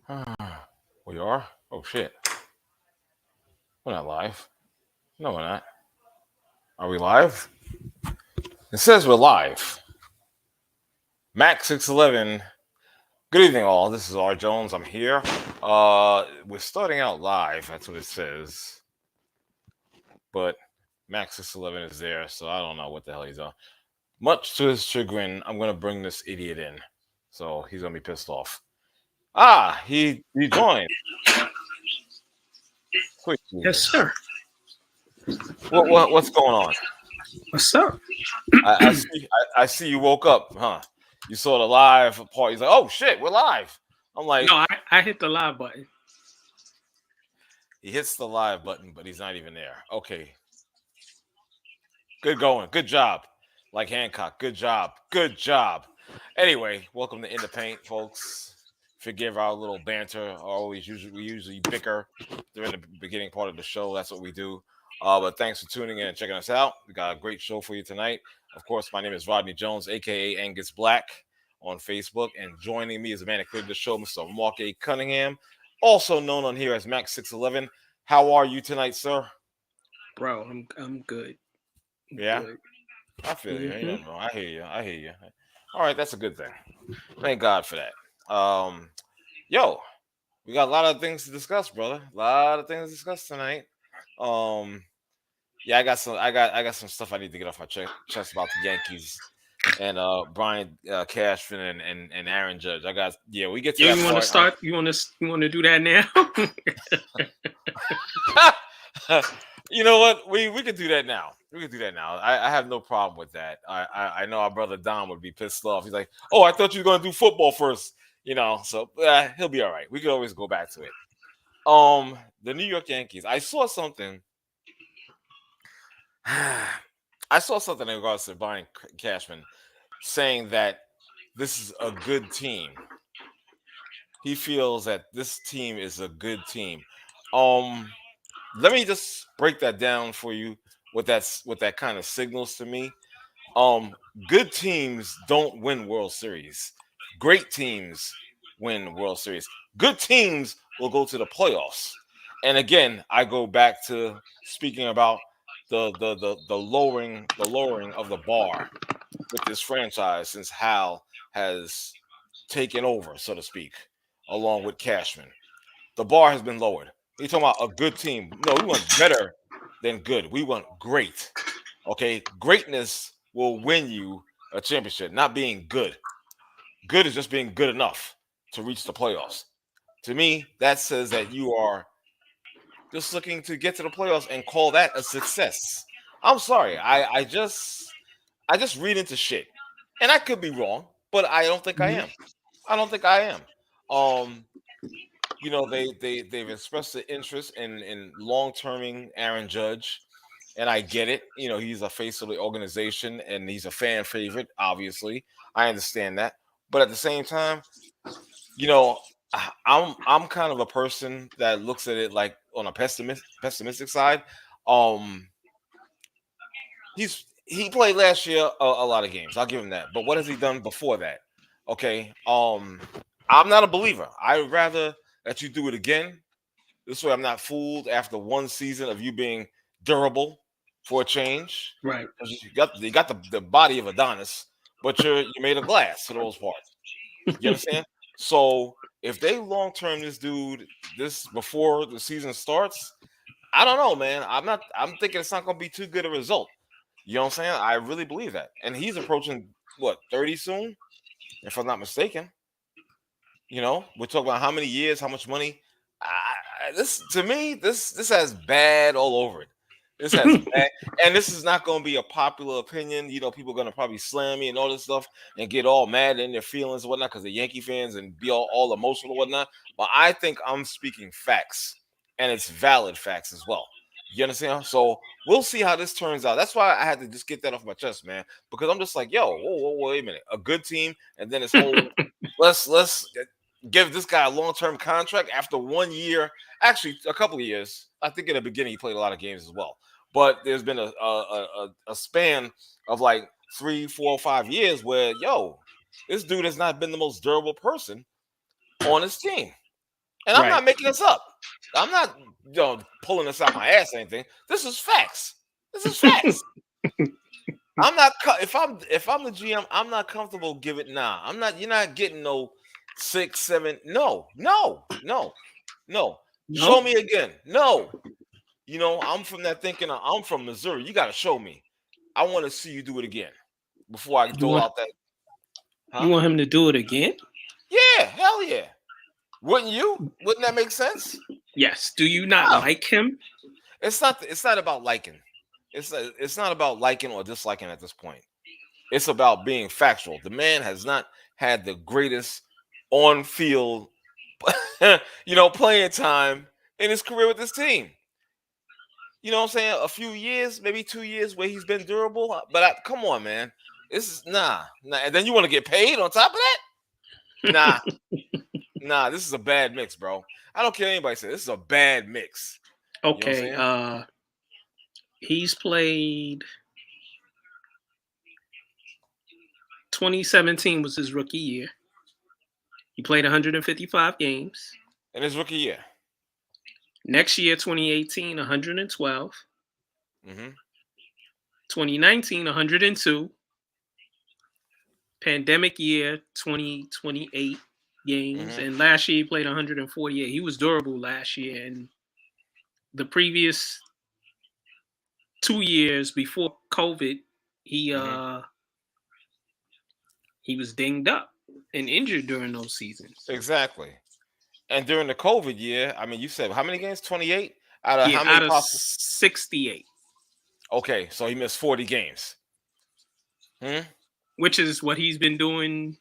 We are? Oh shit. We're not live. No, we're not. Are we live? It says we're live. Mac 611. Good evening, all. This is R. Jones. I'm here. We're starting out live. That's what it says. But Mac 611 is there, so I don't know what the hell he's on. Much to his chagrin, I'm gonna bring this idiot in, so he's gonna be pissed off. He joined. Sweet. Yes, sir. What's going on? What's up? I see you woke up, huh? You saw the live part. He's like, oh shit, we're live. I'm like, No, I hit the live button. he hits the live button, but he's not even there. Okay. Good going. Good job. Like Hancock. Good job. Good job. Anyway, welcome to In the Paint, folks. Forgive our little banter. We usually bicker during the beginning part of the show. That's what we do. But thanks for tuning in and checking us out. We got a great show for you tonight. Of course, my name is Rodney Jones, aka Angus Black, on Facebook. And joining me is the man that created the show, Mr. Mark A. Cunningham, also known on here as Mac 611. How are you tonight, sir? Bro, I'm good. Yeah? Good. I feel you. You know, I hear you. All right, that's a good thing. Thank God for that. Yo, we got a lot of things to discuss, brother. A lot of things to discuss tonight. Yeah, I got some stuff I need to get off my chest about the Yankees and Brian Cashman and Aaron Judge. We get to that. You want to start? You want to do that now? You know what? We could do that now. I have no problem with that. I know our brother Don would be pissed off. He's like, oh, I thought you were going to do football first. You know, so he'll be all right. We could always go back to it. The New York Yankees. I saw something in regards to Brian Cashman saying that this is a good team. He feels that this team is a good team. Let me just break that down for you. What that kind of signals to me. Good teams don't win World Series. Great teams win World Series. Good teams will go to the playoffs. And again, I go back to speaking about the lowering of the bar with this franchise since Hal has taken over, so to speak, along with Cashman. The bar has been lowered. You're talking about a good team. No, we want better than good. We want great. Okay, greatness will win you a championship, not being good. Good is just being good enough to reach the playoffs. To me, that says that you are just looking to get to the playoffs and call that a success. I'm sorry. I just read into shit. And I could be wrong, but I don't think I am. You know, they've expressed the interest in long-terming Aaron Judge. And I get it. You know, he's a face of the organization and he's a fan favorite, obviously. I understand that. But at the same time, you know, I'm kind of a person that looks at it like on a pessimistic side. He played last year a lot of games. I'll give him that. But what has he done before that? Okay. I'm not a believer. I'd rather that you do it again. This way I'm not fooled after one season of you being durable for a change. Right. You got the body of Adonis, but you're made of glass for the most part. You understand? So if they long term this dude this before the season starts, I don't know, man. I'm thinking it's not gonna be too good a result. You know what I'm saying? I really believe that. And he's approaching 30 soon, if I'm not mistaken. You know, we're talking about how many years, how much money. This has bad all over it. This has bad, and this is not going to be a popular opinion. You know, people are going to probably slam me and all this stuff and get all mad in their feelings and whatnot because they're Yankee fans and be all emotional and whatnot. But I think I'm speaking facts, and it's valid facts as well. You understand? So we'll see how this turns out. That's why I had to just get that off my chest, man, because I'm just like, yo, whoa, wait a minute, a good team, and then this whole let's give this guy a long-term contract after 1 year, actually a couple of years. I think in the beginning he played a lot of games as well. But there's been a span of like 3, 4, 5 years where, this dude has not been the most durable person on his team. And I'm Right. not making this up. I'm not pulling this out my ass or anything. This is facts. This is facts. I'm not if I'm the GM, I'm not comfortable giving I'm not you're not getting no 6, 7. No. Show Nope. me again. No. I'm from that thinking I'm from Missouri. You gotta show me. I want to see you do it again before I You throw want out that. you Huh? want him to do it again? Yeah, hell yeah. Wouldn't you? Wouldn't that make sense? Yes. Do you not No. like him? It's not about liking. It's not about liking or disliking at this point. It's about being factual. The man has not had the greatest on field playing time in his career with this team. You know what I'm saying? A few years, maybe 2 years where he's been durable. But come on, man. This is nah. And then you want to get paid on top of that? Nah, this is a bad mix, bro. I don't care what anybody says. This is a bad mix. You know what I'm Okay. saying? He's played 2017 was his rookie year. He played 155 games. In his rookie year. Next year, 2018, 112. Mm-hmm. 2019, 102. Pandemic year, 2028 games. Mm-hmm. And last year, he played 148. He was durable last year. And the previous 2 years before COVID, he was dinged up and injured during those seasons. Exactly. And during the COVID year, I mean, you said how many games? 28 out of how many out of possible? 68. Okay, so he missed 40 games. Which is what he's been doing.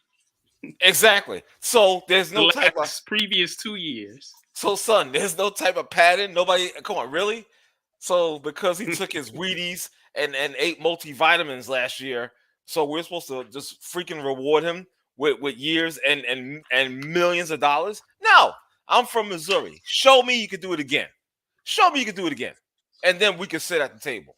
Exactly. So there's no the type of previous 2 years. So son, there's no type of pattern. Nobody. Come on, really? So because he took his Wheaties and ate multivitamins last year, so we're supposed to just freaking reward him with years and millions of dollars? No, I'm from Missouri. Show me you could do it again. Show me you could do it again, and then we can sit at the table.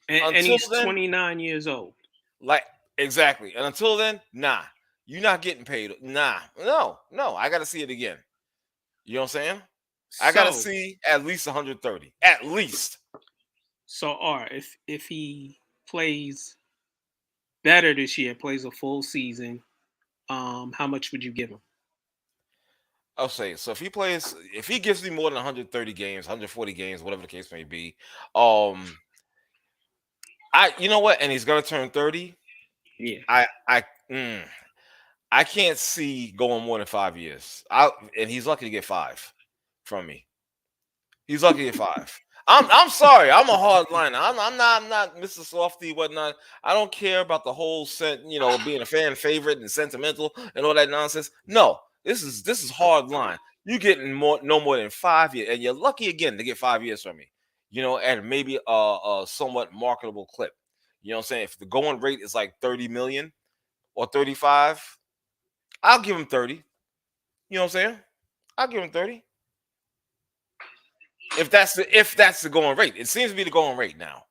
And he's 29 years old. Like exactly. And until then, nah, you're not getting paid. Nah, no. I got to see it again. You know what I'm saying? I got to see at least 130. At least. So, if he plays better this year, plays a full season, how much would you give him? I'll say so. If he gives me more than 130 games, 140 games, whatever the case may be, you know what? And he's gonna turn 30. Yeah. I can't see going more than 5 years. And he's lucky to get 5 from me. He's lucky to get 5. I'm sorry. I'm a hard liner. I'm not Mr. Softy, whatnot. I don't care about the whole being a fan favorite and sentimental and all that nonsense. No, this is hard line. You getting no more than 5 years, and you're lucky again to get 5 years from me. At maybe a somewhat marketable clip. You know what I'm saying? If the going rate is like 30 million or 35, I'll give him 30. You know what I'm saying? I'll give him 30. If that's the going rate. It seems to be the going rate now.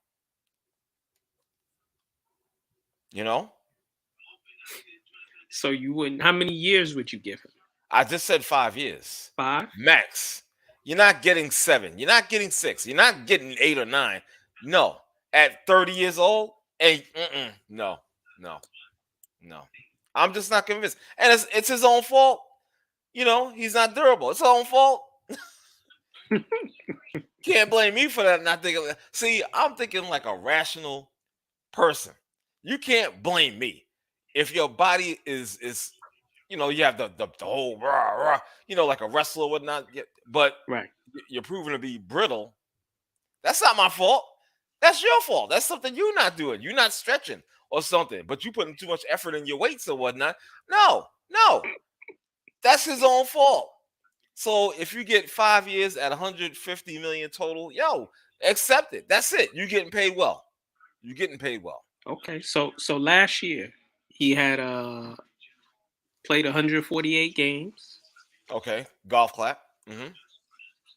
So you wouldn't. How many years would you give him? I just said 5 years. 5? Max. You're not getting 7. You're not getting 6. You're not getting 8 or 9. No. At 30 years old, no. I'm just not convinced. And it's his own fault. He's not durable. It's his own fault. Can't blame me for that. Not thinking. See, I'm thinking like a rational person. You can't blame me if your body is you have the whole rah, like a wrestler or whatnot. But right, you're proven to be brittle. That's not my fault. That's your fault. That's something you're not doing. You're not stretching or something. But you putting too much effort in your weights or whatnot. No, that's his own fault. So if you get 5 years at 150 million total, accept it. That's it. You're getting paid well. Okay, so last year he had played 148 games. Okay, golf clap.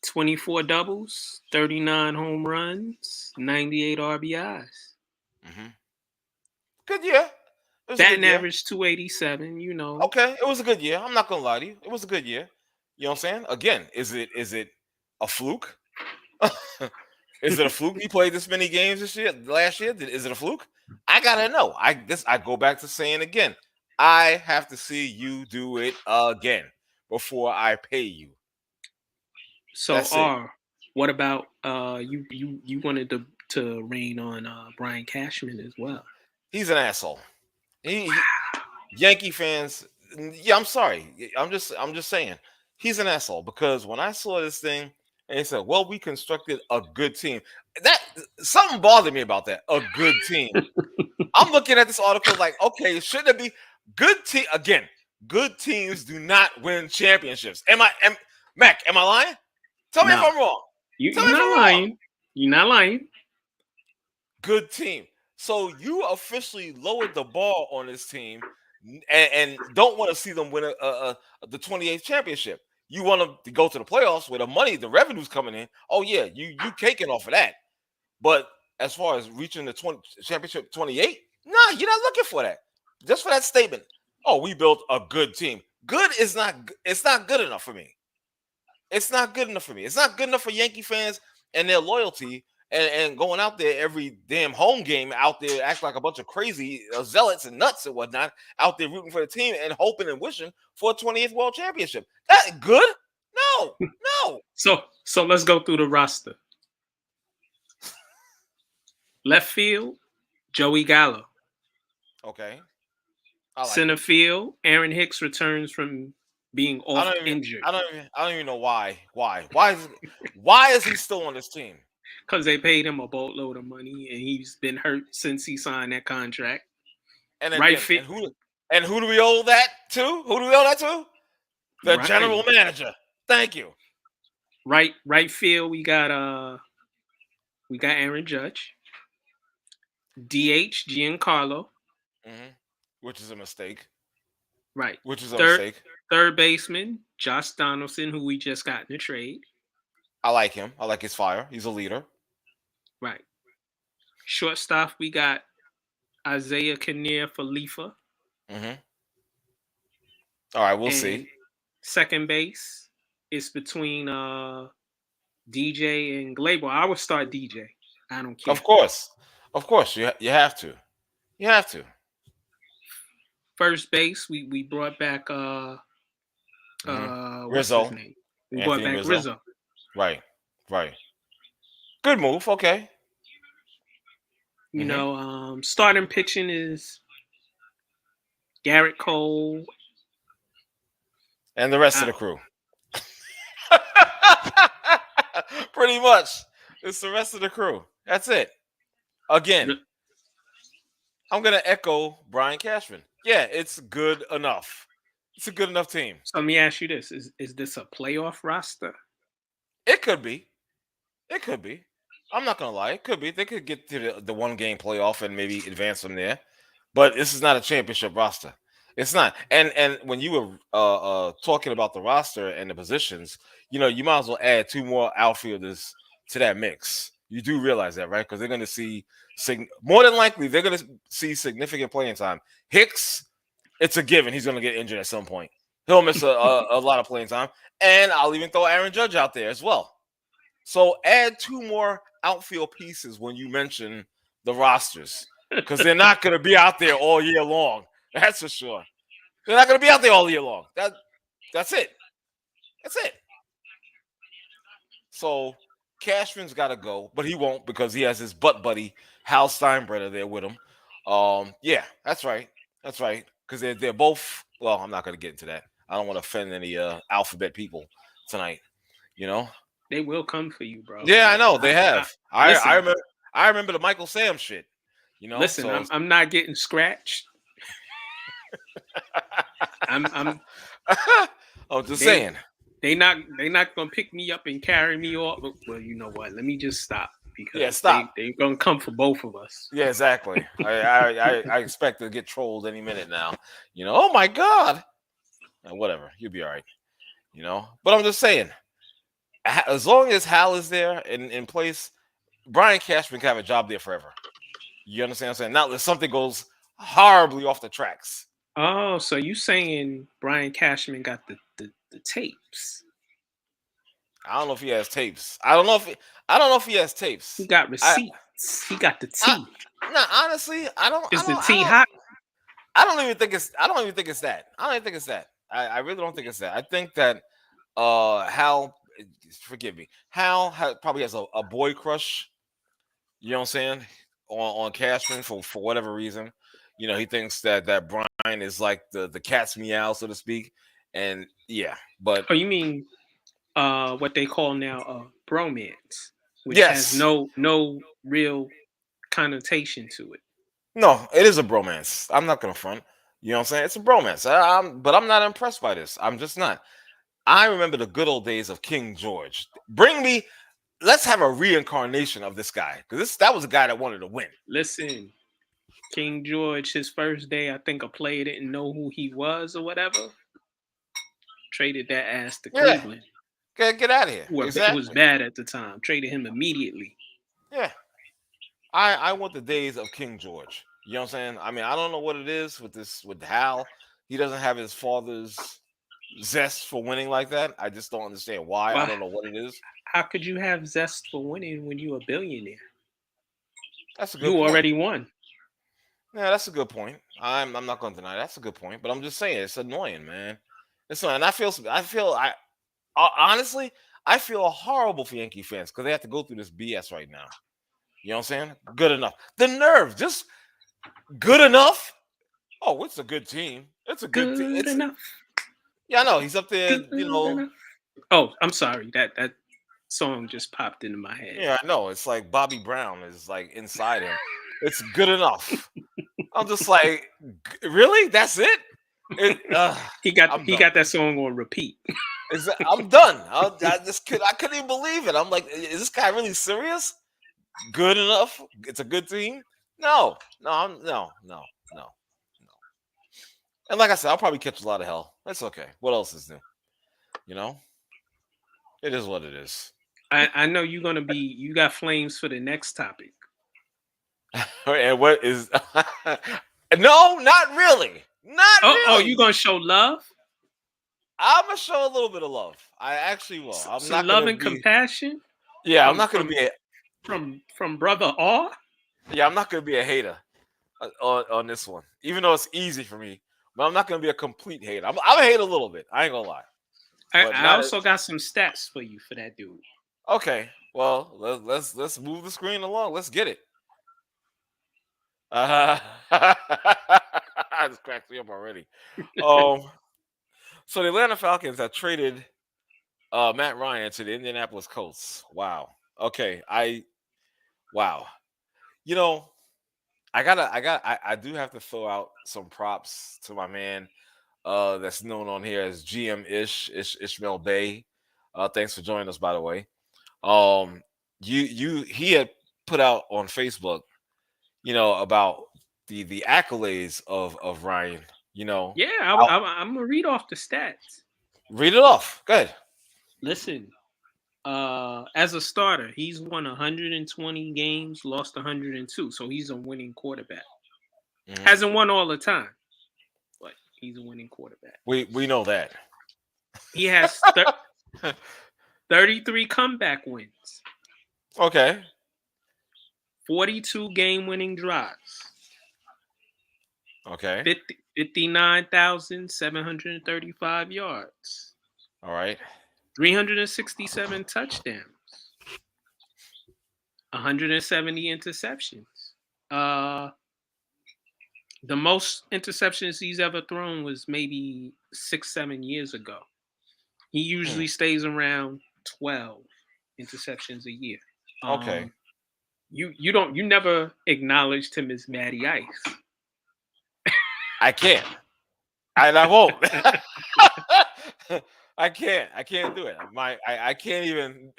24 doubles, 39 home runs, 98 RBIs. Good year. Batting average 287. Okay, it was a good year. I'm not gonna lie to you. It was a good year. You know what I'm saying? Again, is it a fluke? Is it a fluke he played this many games last year? Is it a fluke? I gotta know. I go back to saying again, I have to see you do it again before I pay you. So, That's it. what about you wanted to rain on Brian Cashman as well? He's an asshole. He Yankee fans, yeah, I'm sorry. I'm just saying he's an asshole because when I saw this thing and they said, "Well, we constructed a good team," that something bothered me about that. A good team. I'm looking at this article like, okay, shouldn't it be good team again? Good teams do not win championships. Mac? Am I lying? Tell me if No, I'm wrong. Tell you're me if not I'm wrong. lying. You're not lying. Good team. So you officially lowered the bar on this team and don't want to see them win the 28th championship. You want them to go to the playoffs where the money, the revenue's coming in. Oh yeah, you caking off of that. But as far as reaching the championship 28, nah, you're not looking for that. Just for that statement. Oh, we built a good team. Good is not. It's not good enough for me. It's not good enough for me. It's not good enough for Yankee fans and their loyalty and going out there every damn home game out there acting like a bunch of crazy zealots and nuts and whatnot out there rooting for the team and hoping and wishing for a 20th World Championship. That good? No, no. So let's go through the roster. Left field, Joey Gallo. Okay, I like Center it. field, Aaron Hicks returns from being I off don't even. injured I don't even know why. Why is he still on this team? because they paid him a boatload of money and he's been hurt since he signed that contract. And Right again, fit, and who do we owe that to? Who do we owe that to? The right, general manager. Thank you. right field. We got Aaron Judge. DH Giancarlo. hmm Which is a mistake. Right. Which is a Third mistake. third baseman Josh Donaldson, who we just got in a trade. I like him. I like his fire. He's a leader. Right. Shortstop we got Isaiah Kinnear Falifa. hmm All right, we'll And see. second base is between DJ and Gleyber. I would start DJ. I don't care. Of course, you have to. You have to. First base, we brought back hmm what's his Rizzo, name? We brought Anthony back Rizzo. Rizzo. Right, right. Good move. Okay. hmm Starting pitching is Garrett Cole. And the rest of I, the crew. Pretty much, it's the rest of the crew. That's it. Again, I'm gonna echo Brian Cashman. Yeah, it's good enough. It's a good enough team. so let me ask you this: Is this a playoff roster? It could be. It could be. I'm not gonna lie. It could be. They could get to the one game playoff and maybe advance from there. But this is not a championship roster. It's not. And when you were talking about the roster and the positions, you might as well add two more outfielders to that mix. You do realize that, right? Because they're going to see more than likely they're going to see significant playing time. Hicks, it's a given. He's going to get injured at some point. He'll miss a lot of playing time. And I'll even throw Aaron Judge out there as well. So add two more outfield pieces when you mention the rosters because they're not going to be out there all year long. That's for sure. They're not going to be out there all year long. That's it. That's it. So Cashman's got to go, but he won't because he has his butt buddy Hal Steinbrenner there with him. Yeah, that's right. That's right. Because they're both. Well, I'm not going to get into that. I don't want to offend any alphabet people tonight. You know. They will come for you, bro. Yeah, I know they have. I Listen, remember. I remember the Michael Sam shit. listen. So I'm not getting scratched. I'm I'm just they saying. they not gonna pick me up and carry me off. Well, you know what? Let me just stop Yeah, because stop. they gonna come for both of us. Yeah, exactly. I expect to get trolled any minute now. Oh my god. Whatever, you'll be all right. But I'm just saying, as long as Hal is there in place, Brian Cashman can have a job there forever. You understand what I'm saying? Now, if something goes horribly off the tracks. Oh, so you saying Brian Cashman got the tapes. I don't know if he has tapes. I don't know if he has tapes. He got I, receipts. He got the I tea. no, honestly, Is the tea hot? I don't even think it's that. I don't even think it's that. I really don't think it's that. I think that Hal, forgive me, probably has a boy crush. You know what I'm saying? On Cashman for whatever reason. You know, he thinks that Brian is like the cat's meow, so to speak. And yeah, but Oh, you mean what they call now bromance, which has yes. no real connotation to it. No, it is a bromance. I'm not gonna front. You know what I'm saying? It's a bromance. But I'm not impressed by this. I'm just not. I remember the good old days of King George. Let's have a reincarnation of this guy, because that was a guy that wanted to win. Listen, King George, his first day, I think a player didn't know who he was or whatever. Traded that ass to Yeah, Cleveland. get out of here. It was bad at the time. Traded him immediately. Yeah, I want the days of King George. You know what I'm saying? I mean, I don't know what it is with Hal. He doesn't have his father's zest for winning like that. I just don't understand why. I don't know what it is. How could you have zest for winning when you're a billionaire? That's a good point. You already won. Yeah, that's a good point. I'm not going to deny that's a good point, but I'm just saying it's annoying, man. It's annoying. And honestly, I feel horrible for Yankee fans because they have to go through this BS right now. You know what I'm saying? Good enough. The nerve, just good enough. Oh, it's a good team. It's a good team. Good enough. Yeah, I know. He's up there, Enough. Oh, I'm sorry. That song just popped into my head. Yeah, I know. It's like Bobby Brown is like inside him. It's good enough. I'm just like, really? That's it? He got that song on repeat. I'm done. I couldn't even believe it. I'm like, is this guy really serious? Good enough? It's a good team? No. And like I said, I'll probably catch a lot of hell. That's okay. What else is new? You know, it is what it is. I know you're gonna be. You got flames for the next topic. And what is? No, not really. Not really. Oh, you gonna show love? I'm gonna show a little bit of love. I actually will. I'm not love and compassion. Yeah, I'm not gonna be from brother R. Yeah, I'm not gonna be a hater on this one, even though it's easy for me. But I'm not gonna be a complete hater. I'm gonna hate a little bit. I ain't gonna lie. I also got some stats for you for that dude. Okay, well let's move the screen along. Let's get it. This cracks me up already. So the Atlanta Falcons have traded Matt Ryan to the Indianapolis Colts. Wow. Okay. Wow. You know, I do have to throw out some props to my man that's known on here as GM Ishmael Bay. Thanks for joining us, by the way. He had put out on Facebook, about the accolades of Ryan. Yeah, I'm gonna read off the stats. Read it off. Go ahead. Listen, as a starter, he's won 120 games, lost 102, so he's a winning quarterback. Mm-hmm. Hasn't won all the time, but he's a winning quarterback. We know that. He has 33 comeback wins. Okay. 42 game-winning drives. Okay. 59,735 yards. All right. 367 touchdowns. 170 interceptions. The most interceptions he's ever thrown was maybe 6-7 years ago. He usually stays around 12 interceptions a year. Okay. You never acknowledged him as Matty Ice. I can't. And I won't. I can't do it. I can't even.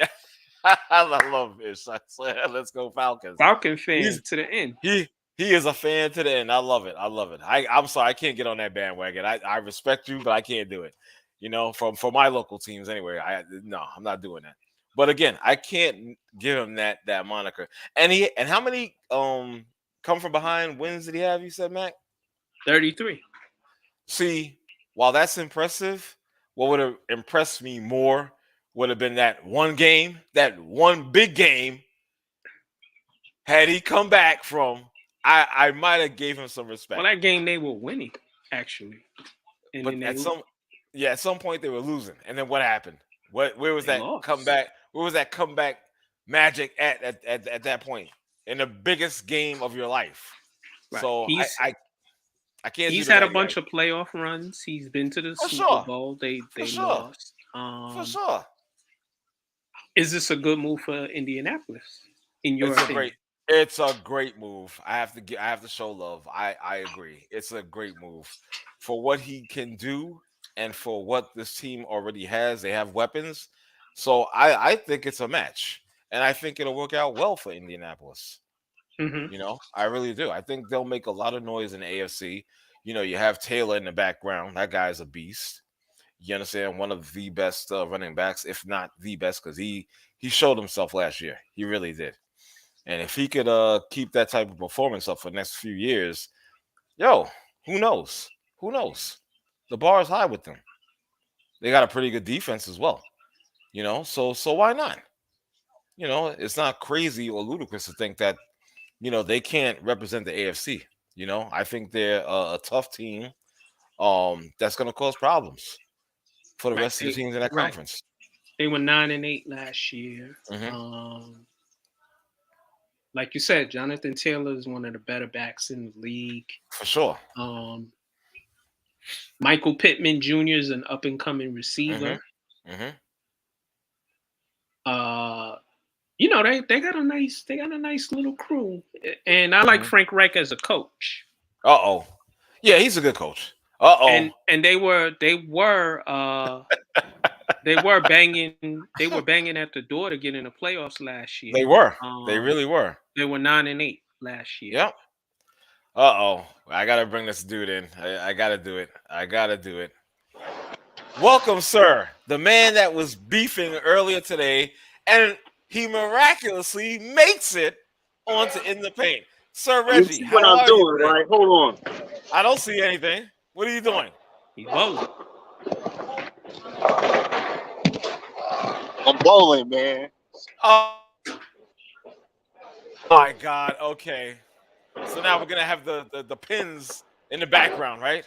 I love this. Let's go Falcons. Falcon fan to the end. He is a fan to the end. I love it. I'm sorry. I can't get on that bandwagon. I respect you, but I can't do it. For my local teams anyway. I'm not doing that. But again, I can't give him that moniker. And how many come from behind wins did he have? You said, Mac? 33. See, while that's impressive, what would have impressed me more would have been that one game, that one big game. Had he come back from, I might have gave him some respect. Well, that game they were winning actually, and but then at some point they were losing. And then what happened? Where was that lost. comeback? Where was that comeback magic at that point in the biggest game of your life? Right. So I can't. He's had a bunch of playoff runs. He's been to the Super Bowl. They lost. For sure. Is this a good move for Indianapolis? In your opinion? It's a great move. I have to show love. I agree. It's a great move for what he can do and for what this team already has. They have weapons. So I think it's a match. And I think it'll work out well for Indianapolis. Mm-hmm. You know, I really do. I think they'll make a lot of noise in the AFC. You know, you have Taylor in the background. That guy's a beast. You understand? One of the best running backs, if not the best, because he showed himself last year. He really did. And if he could keep that type of performance up for the next few years, who knows? Who knows? The bar is high with them. They got a pretty good defense as well. You know, so why not? You know, it's not crazy or ludicrous to think that, you know, they can't represent the AFC. You know, I think they're a tough team that's going to cause problems for the rest of the teams in that conference. They were 9-8 last year. Mm-hmm. Like you said, Jonathan Taylor is one of the better backs in the league. For sure. Michael Pittman Jr. is an up-and-coming receiver. Mm-hmm. You know, they got a nice little crew. And I like Frank Reich as a coach. Yeah, he's a good coach. And they were banging at the door to get in the playoffs last year. They were. They really were. They were 9-8 last year. Yep. I gotta bring this dude in. I gotta do it. Welcome, sir. The man that was beefing earlier today, and he miraculously makes it onto In the Paint. Sir Reggie, you see what I'm doing, right? Hold on. I don't see anything. What are you doing? He's bowling. I'm bowling, man. Oh my God. Okay. So now we're gonna have the pins in the background, right?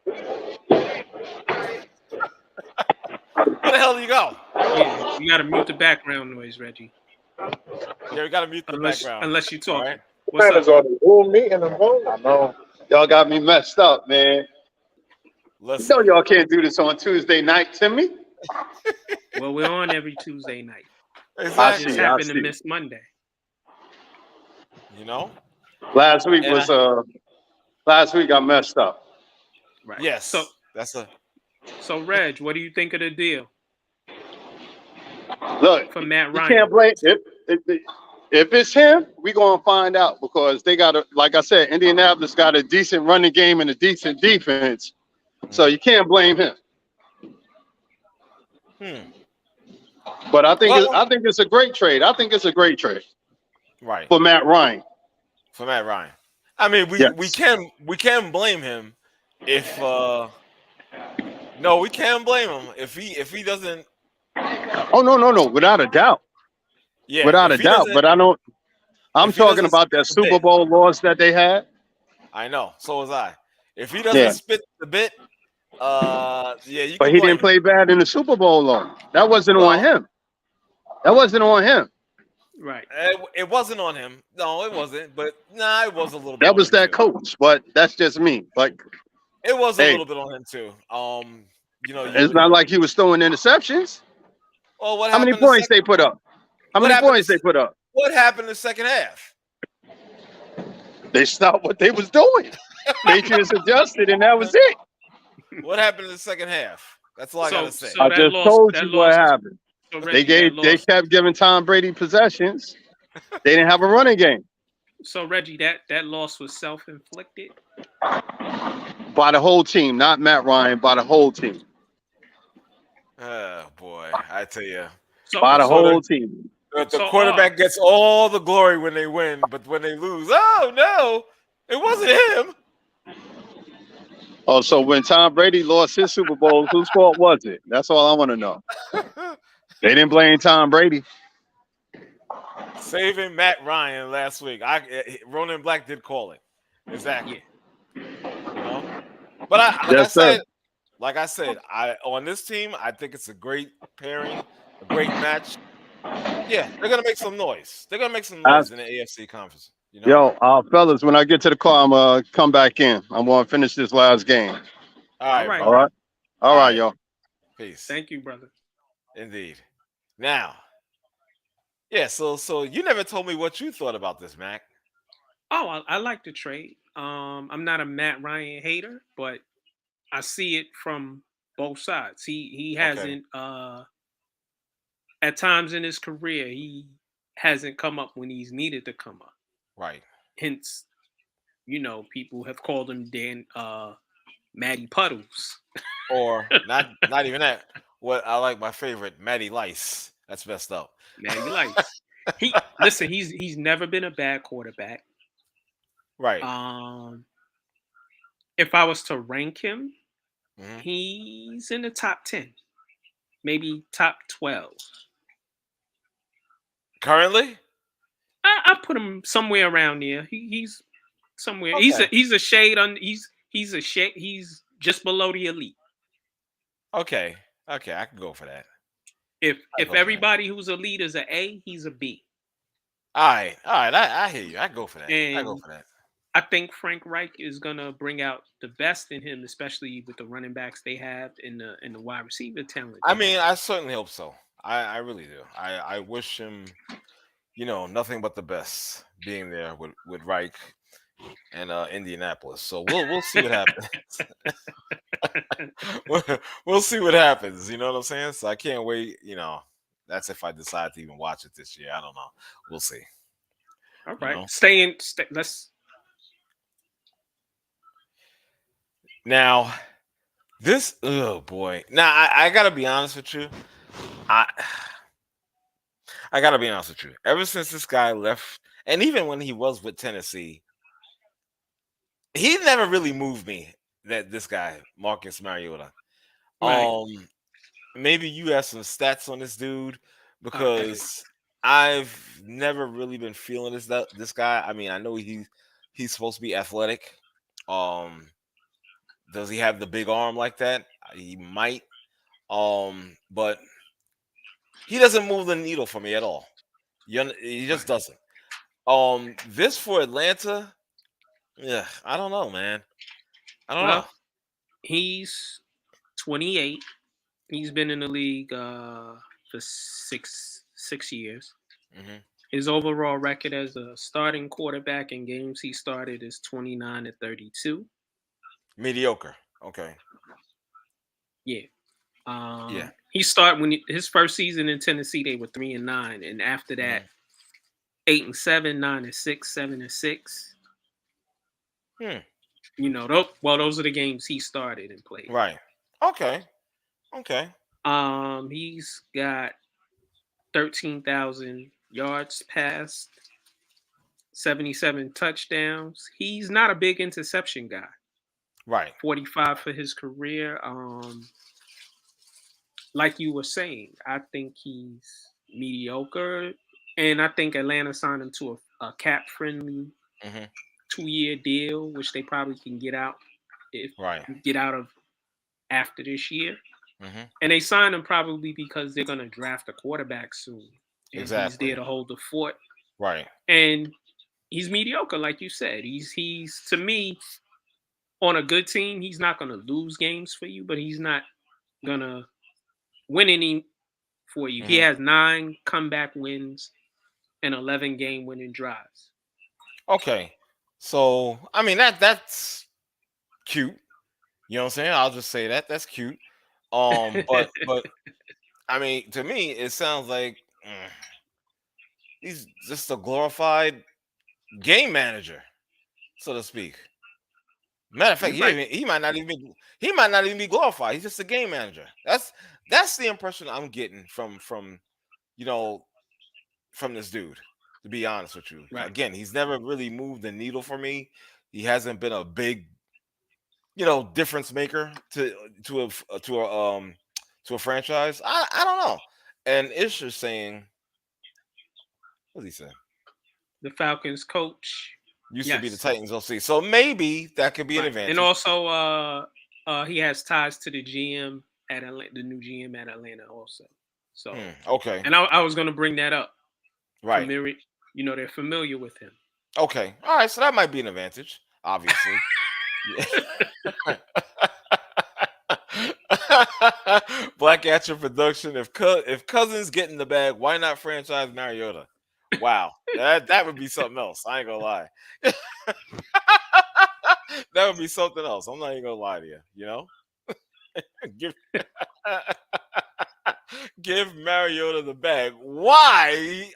Where the hell do you go? Yeah, you gotta mute the background noise, Reggie. Yeah, we gotta mute the background. Unless you talk. Right. What's up? I know. Y'all got me messed up, man. Listen. You know y'all can't do this on Tuesday night to me. Well, we're on every Tuesday night. Exactly. I just happened to miss Monday. You know? Last week I messed up. Right. Yes. So Reg, what do you think of the deal? Look, for Matt Ryan. You can't blame if it's him, we're gonna find out because they got like I said, Indianapolis got a decent running game and a decent defense. So you can't blame him. But I think it's a great trade. Right. For Matt Ryan. I mean, we can blame him if we can blame him if he doesn't. Oh no, without a doubt. Yeah, without a doubt. But I'm talking about that Super Bowl loss that they had. I know. So was I. If he doesn't spit the bit, but he didn't play bad in the Super Bowl though. That wasn't on him. Right. It wasn't on him. No, it wasn't. But it was a little bit. That was that coach, but that's just me. Like it was a little bit on him too. It's not like he was throwing interceptions. Well, how many points they put up? What happened in the second half? They stopped what they was doing. Patriots adjusted, and that was it. What happened in the second half? That's all I gotta say. I just told you what happened. So they kept giving Tom Brady possessions. They didn't have a running game. So Reggie, that loss was self-inflicted by the whole team, not Matt Ryan, by the whole team. Oh boy, I tell you, by the whole team. The quarterback gets all the glory when they win, but when they lose, oh no, it wasn't him. Oh, so when Tom Brady lost his Super Bowl, whose fault was it? That's all I want to know. They didn't blame Tom Brady. Saving Matt Ryan last week. Ronan Black did call it. Exactly. You know? But Yes, sir. like I said, on this team, I think it's a great pairing, a great match. Yeah, they're gonna make some noise. They're gonna make some noise in the AFC conference. You know? Yo, fellas, when I get to the car, I'm gonna come back in. I'm gonna finish this last game. All right, right, All brother. right. All right, y'all. Peace. Thank you, brother. Indeed. Now, yeah. So you never told me what you thought about this, Mac. Oh, I like the trade. I'm not a Matt Ryan hater, but I see it from both sides. He hasn't at times in his career he hasn't come up when he's needed to come up. Right. Hence, people have called him Matty Puddles. Or not even that. What I like my favorite, Matty Lice. That's messed up. Matty Lice. He's never been a bad quarterback. Right. If I was to rank him, Mhm. he's in the top 10, maybe top 12. Currently? I put him somewhere around there. He's somewhere. Okay. He's a shade on. He's a shade. He's just below the elite. Okay. I can go for that. If go for everybody who's elite is an A, he's a B. All right. I hear you. I go for that. And I go for that. I think Frank Reich is gonna bring out the best in him, especially with the running backs they have and the wide receiver talent. I mean, I certainly hope so. I really do. I wish him, nothing but the best being there with Reich and Indianapolis. So we'll see what happens. we'll see what happens. You know what I'm saying? So I can't wait. That's if I decide to even watch it this year. I don't know. We'll see. All right, let's. Now, oh boy. Now I gotta be honest with you. I gotta be honest with you. Ever since this guy left, and even when he was with Tennessee, he never really moved me. That this guy, Marcus Mariota. Right. Maybe you have some stats on this dude because I've never really been feeling this guy. I mean, I know he's supposed to be athletic. Does he have the big arm like that? He might. But he doesn't move the needle for me at all. He just doesn't. This for Atlanta, yeah, I don't know, man. I don't know. He's 28. He's been in the league for six years. Mm-hmm. His overall record as a starting quarterback in games he started is 29-32. Mediocre. Okay. Yeah. Yeah. He started his first season in Tennessee. They were 3-9, and after that, 8-7, 9-6, 7-6. Those are the games he started and played. Right. Okay. He's got 13,000 yards passed, 77 touchdowns. He's not a big interception guy. Right. 45 for his career. Like you were saying, I think he's mediocre, and I think Atlanta signed him to a cap-friendly 2-year deal, which they probably can get out of after this year. Mm-hmm. And they signed him probably because they're going to draft a quarterback soon. And exactly. He's there to hold the fort. Right. And he's mediocre, like you said. He's to me, on a good team, he's not going to lose games for you, but he's not going to win any for you. Mm-hmm. He has 9 comeback wins and 11 game-winning drives. Okay. So, I mean, that's cute. You know what I'm saying? I'll just say that. That's cute. But I mean, to me, it sounds like he's just a glorified game manager, so to speak. Matter of fact, he might not even be glorified. He's just a game manager. That's the impression I'm getting from this dude. To be honest with you, again, he's never really moved the needle for me. He hasn't been a big, difference maker to a franchise. I don't know. And Ish is saying, what did he say? The Falcons coach Used to be the Titans OC, so maybe that could be an advantage. And also, he has ties to the GM at Atlanta, the new GM at Atlanta, also. So okay, and I was going to bring that up. Right. They're familiar with him. Okay, all right, so that might be an advantage, obviously. Black Action Production. If Cousins get in the bag, why not franchise Mariota? Wow, that would be something else. I ain't gonna lie. That would be something else. I'm not even gonna lie to you. Give Mariota the bag. Why?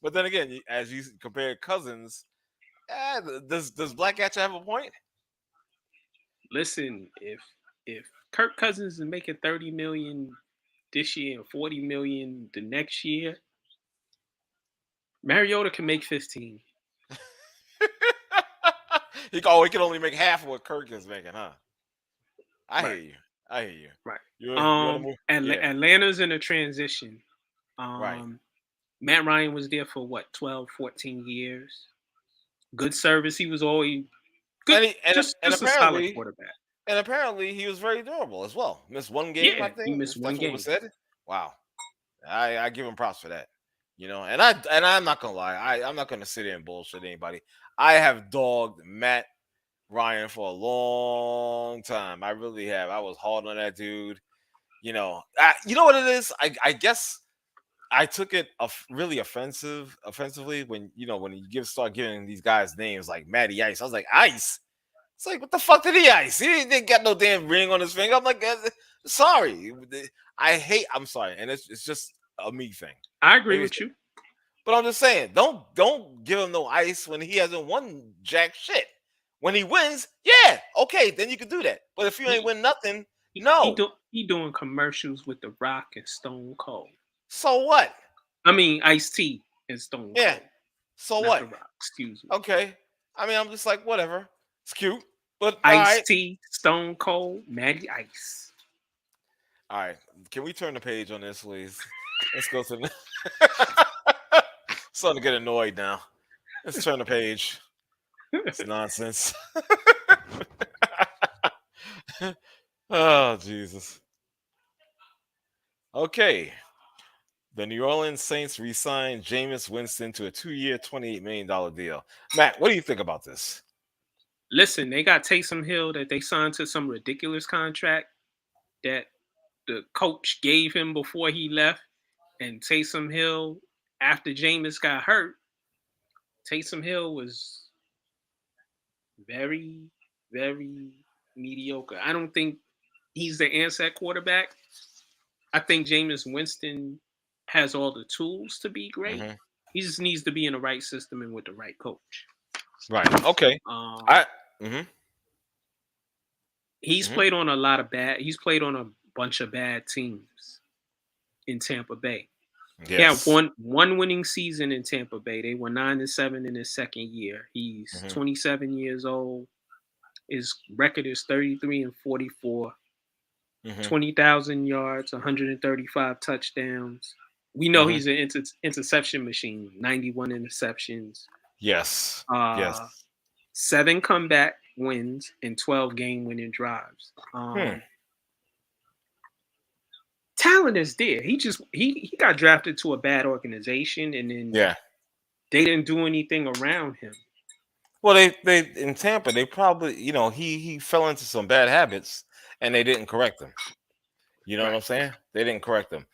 But then again, as you compare Cousins, does Black Action have a point? Listen, if Kirk Cousins is making $30 million this year and $40 million the next year, Mariota can make 15. He can only make half of what Kirk is making, huh? I hear you. Right. Atlanta's in a transition. Right. Matt Ryan was there for 12, 14 years. Good service. He was always good. And just a solid quarterback. And apparently he was very durable as well. Missed one game, I think. He missed one game. What was said. Wow. I give him props for that. And I'm not gonna lie. I'm not gonna sit there and bullshit anybody. I have dogged Matt Ryan for a long time. I really have. I was hard on that dude. You know what it is? I guess I took it really offensively when you start giving these guys names like Matty Ice. I was like, Ice? It's like, what the fuck did he ice? He didn't got no damn ring on his finger. I'm like, sorry. I'm sorry. And it's just a me thing. I agree with you. But I'm just saying, don't give him no ice when he hasn't won jack shit. When he wins, yeah, okay, then you can do that. But if you ain't win nothing, no. He doing commercials with The Rock and Stone Cold. So what? I mean, Ice-T and Stone Cold. Yeah. So what? The Rock, excuse me. Okay. I mean, I'm just like, whatever. It's cute. But Ice-T, Stone Cold, Matty Ice. All right. Can we turn the page on this, please? Let's go to the starting to get annoyed now. Let's turn the page. It's nonsense. Oh, Jesus. Okay. The New Orleans Saints re-signed Jameis Winston to a 2-year, $28 million deal. Matt, what do you think about this? Listen, they got Taysom Hill that they signed to some ridiculous contract that the coach gave him before he left. And Taysom Hill, after Jameis got hurt, Taysom Hill was very, very mediocre. I don't think he's the answer at quarterback. I think Jameis Winston has all the tools to be great. Mm-hmm. He just needs to be in the right system and with the right coach. Right. Okay. He's played on he's played on a bunch of bad teams in Tampa Bay. Yes. He had one winning season in Tampa Bay. They were 9-7 in his second year. He's 27 years old. His record is 33-44. 20,000 yards, 135 touchdowns. We know he's an interception machine. 91 interceptions. Yes. 7 comeback wins and 12 game-winning drives. Talent is there. He got drafted to a bad organization, and then they didn't do anything around him. Well, they in Tampa, they probably he fell into some bad habits, and they didn't correct him. You know what I'm saying? They didn't correct him.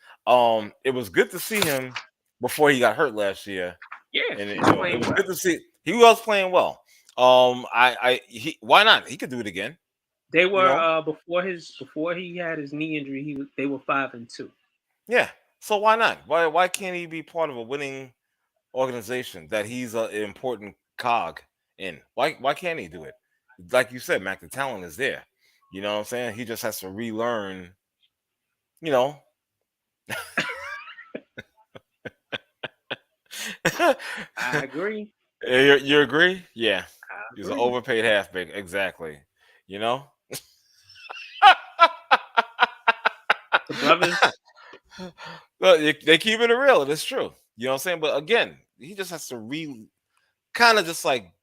It was good to see him before he got hurt last year. Yeah, and it was good to see he was playing well. Why not? He could do it again. They were before he had his knee injury. They were 5-2. Yeah. So why not? Why can't he be part of a winning organization that he's an important cog in? Why can't he do it? Like you said, Mac, the talent is there. You know what I'm saying? He just has to relearn. I agree. You agree? Yeah. He's an overpaid halfback. Exactly. You know? The brothers. Well, they keep it real. It's true. You know what I'm saying? But again, he just has to kind of just like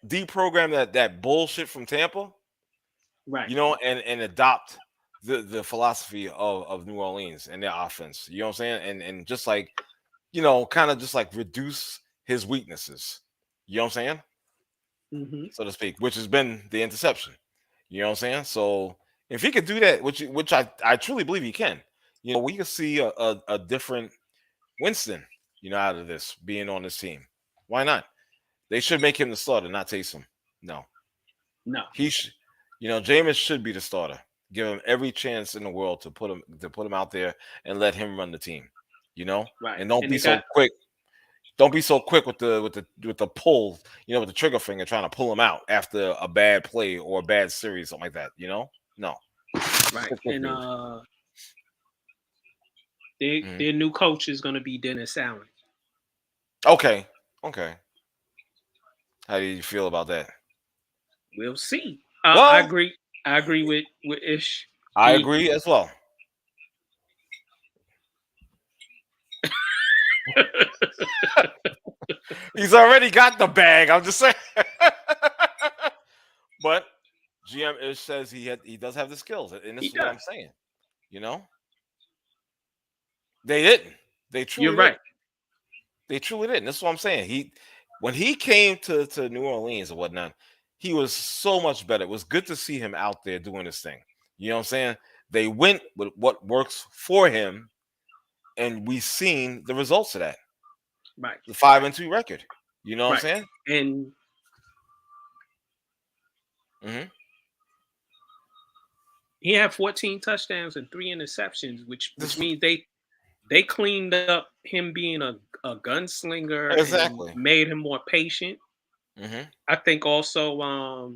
deprogram that bullshit from Tampa. Right. You know, and adopt the philosophy of New Orleans and their offense. You know what I'm saying? And just like, you know, kind of just like reduce his weaknesses. You know what I'm saying? So to speak, which has been the interception. You know what I'm saying? So if he could do that, which I truly believe he can, you know, we could see a different Winston, you know, out of this being on this team. Why not? They should make him the starter, not Taysom. No. He should, you know, Jameis should be the starter. Give him every chance in the world to put him out there and let him run the team. You know? Right. And don't be so quick. Don't be so quick with the pull, you know, with the trigger finger trying to pull him out after a bad play or a bad series, something like that, you know? No. Right. And their new coach is gonna be Dennis Allen. Okay. How do you feel about that? We'll see. I agree. I agree with Ish. I agree as well. He's already got the bag. I'm just saying. But GM Ish says he does have the skills, and this is what I'm saying. You know, they didn't. They truly. You're right. Didn't. They truly didn't. That's what I'm saying. When he came to New Orleans or whatnot, he was so much better. It was good to see him out there doing his thing. You know what I'm saying? They went with what works for him, and we've seen the results of that. Right. The 5-2 record. You know what I'm saying? And he had 14 touchdowns and 3 interceptions, which means they cleaned up him being a gunslinger. Exactly. And made him more patient. I think also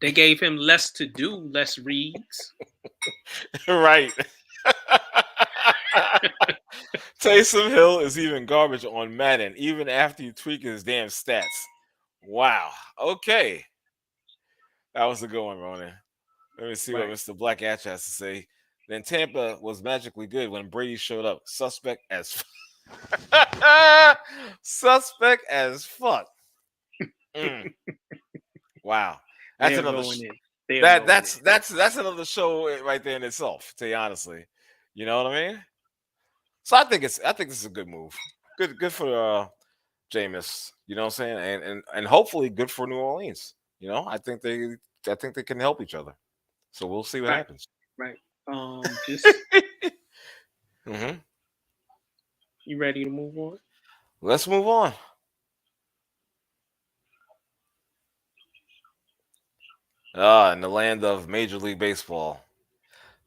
they gave him less to do, less reads. Right. Taysom Hill is even garbage on Madden, even after you tweak his damn stats. Wow. Okay. That was a good one, Ronan. Let me see what Mr. Black Atch has to say. Then Tampa was magically good when Brady showed up. Suspect as suspect as fuck. Wow. That's another that's another show right there in itself, to be honestly. You know what I mean? So I think this is a good move. Good for Jameis. You know what I'm saying? And hopefully good for New Orleans. You know, I think they can help each other. So we'll see what happens. Right. Just You ready to move on? Let's move on. In the land of Major League Baseball.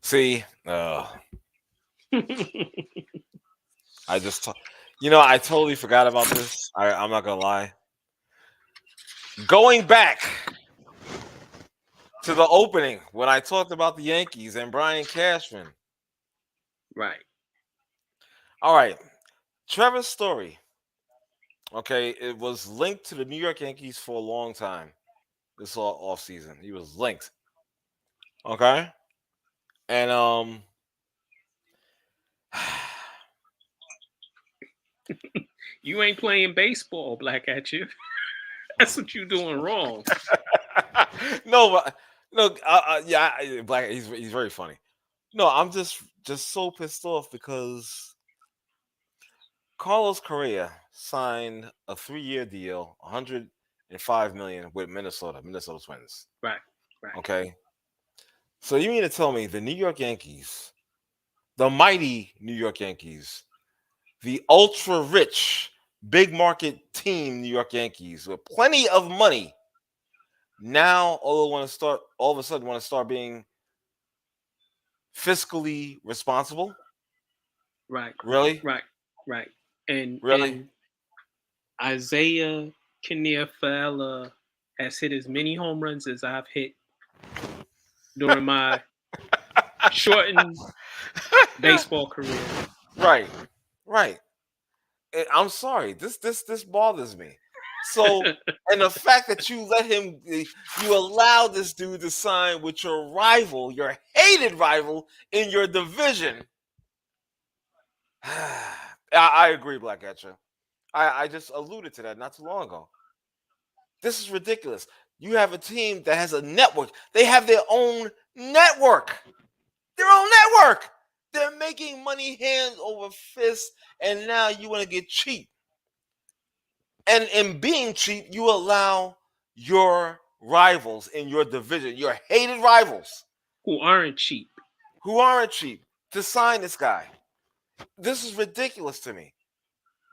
See, I totally forgot about this. I'm not gonna lie. Going back to the opening when I talked about the Yankees and Brian Cashman. Right. All right. Trevor Story. Okay, it was linked to the New York Yankees for a long time. This off season, he was linked. Okay, and you ain't playing baseball, Black at you. That's what you doing wrong. Black. He's very funny. No, I'm just so pissed off because Carlos Correa signed a 3-year deal, $105 million with Minnesota Twins. Right. Okay. So you mean to tell me the New York Yankees, the mighty New York Yankees, the ultra rich, big market team New York Yankees with plenty of money, now all of a sudden want to start being fiscally responsible? Right. Really? Right. And really? And Isaiah Kiner-Falefa has hit as many home runs as I've hit during my shortened baseball career. Right. I'm sorry. This bothers me. So, and the fact that you allow this dude to sign with your rival, your hated rival in your division. I agree, Black Etcher. I just alluded to that not too long ago. This is ridiculous. You have a team that has a network. They have their own network. They're making money hand over fist, and now you want to get cheap. And in being cheap, you allow your rivals in your division, your hated rivals, who aren't cheap, to sign this guy. This is ridiculous to me.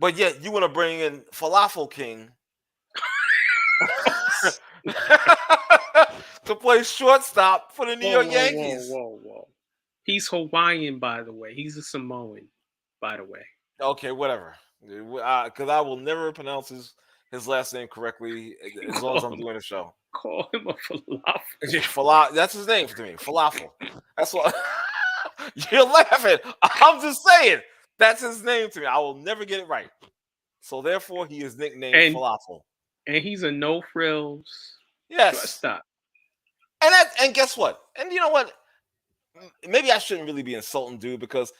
But yet you want to bring in Falafel King to play shortstop for the New York Yankees. Whoa. He's Hawaiian, by the way. He's a Samoan, by the way. Okay, whatever. Because I will never pronounce his last name correctly as long as I'm doing the show. Call him a falafel. Falafel. That's his name to me. Falafel. That's what you're laughing. I'm just saying. That's his name to me. I will never get it right. So therefore, he is nicknamed Falafel. And he's a no frills. Yes. Stop. And guess what? And you know what? Maybe I shouldn't really be insulting dude because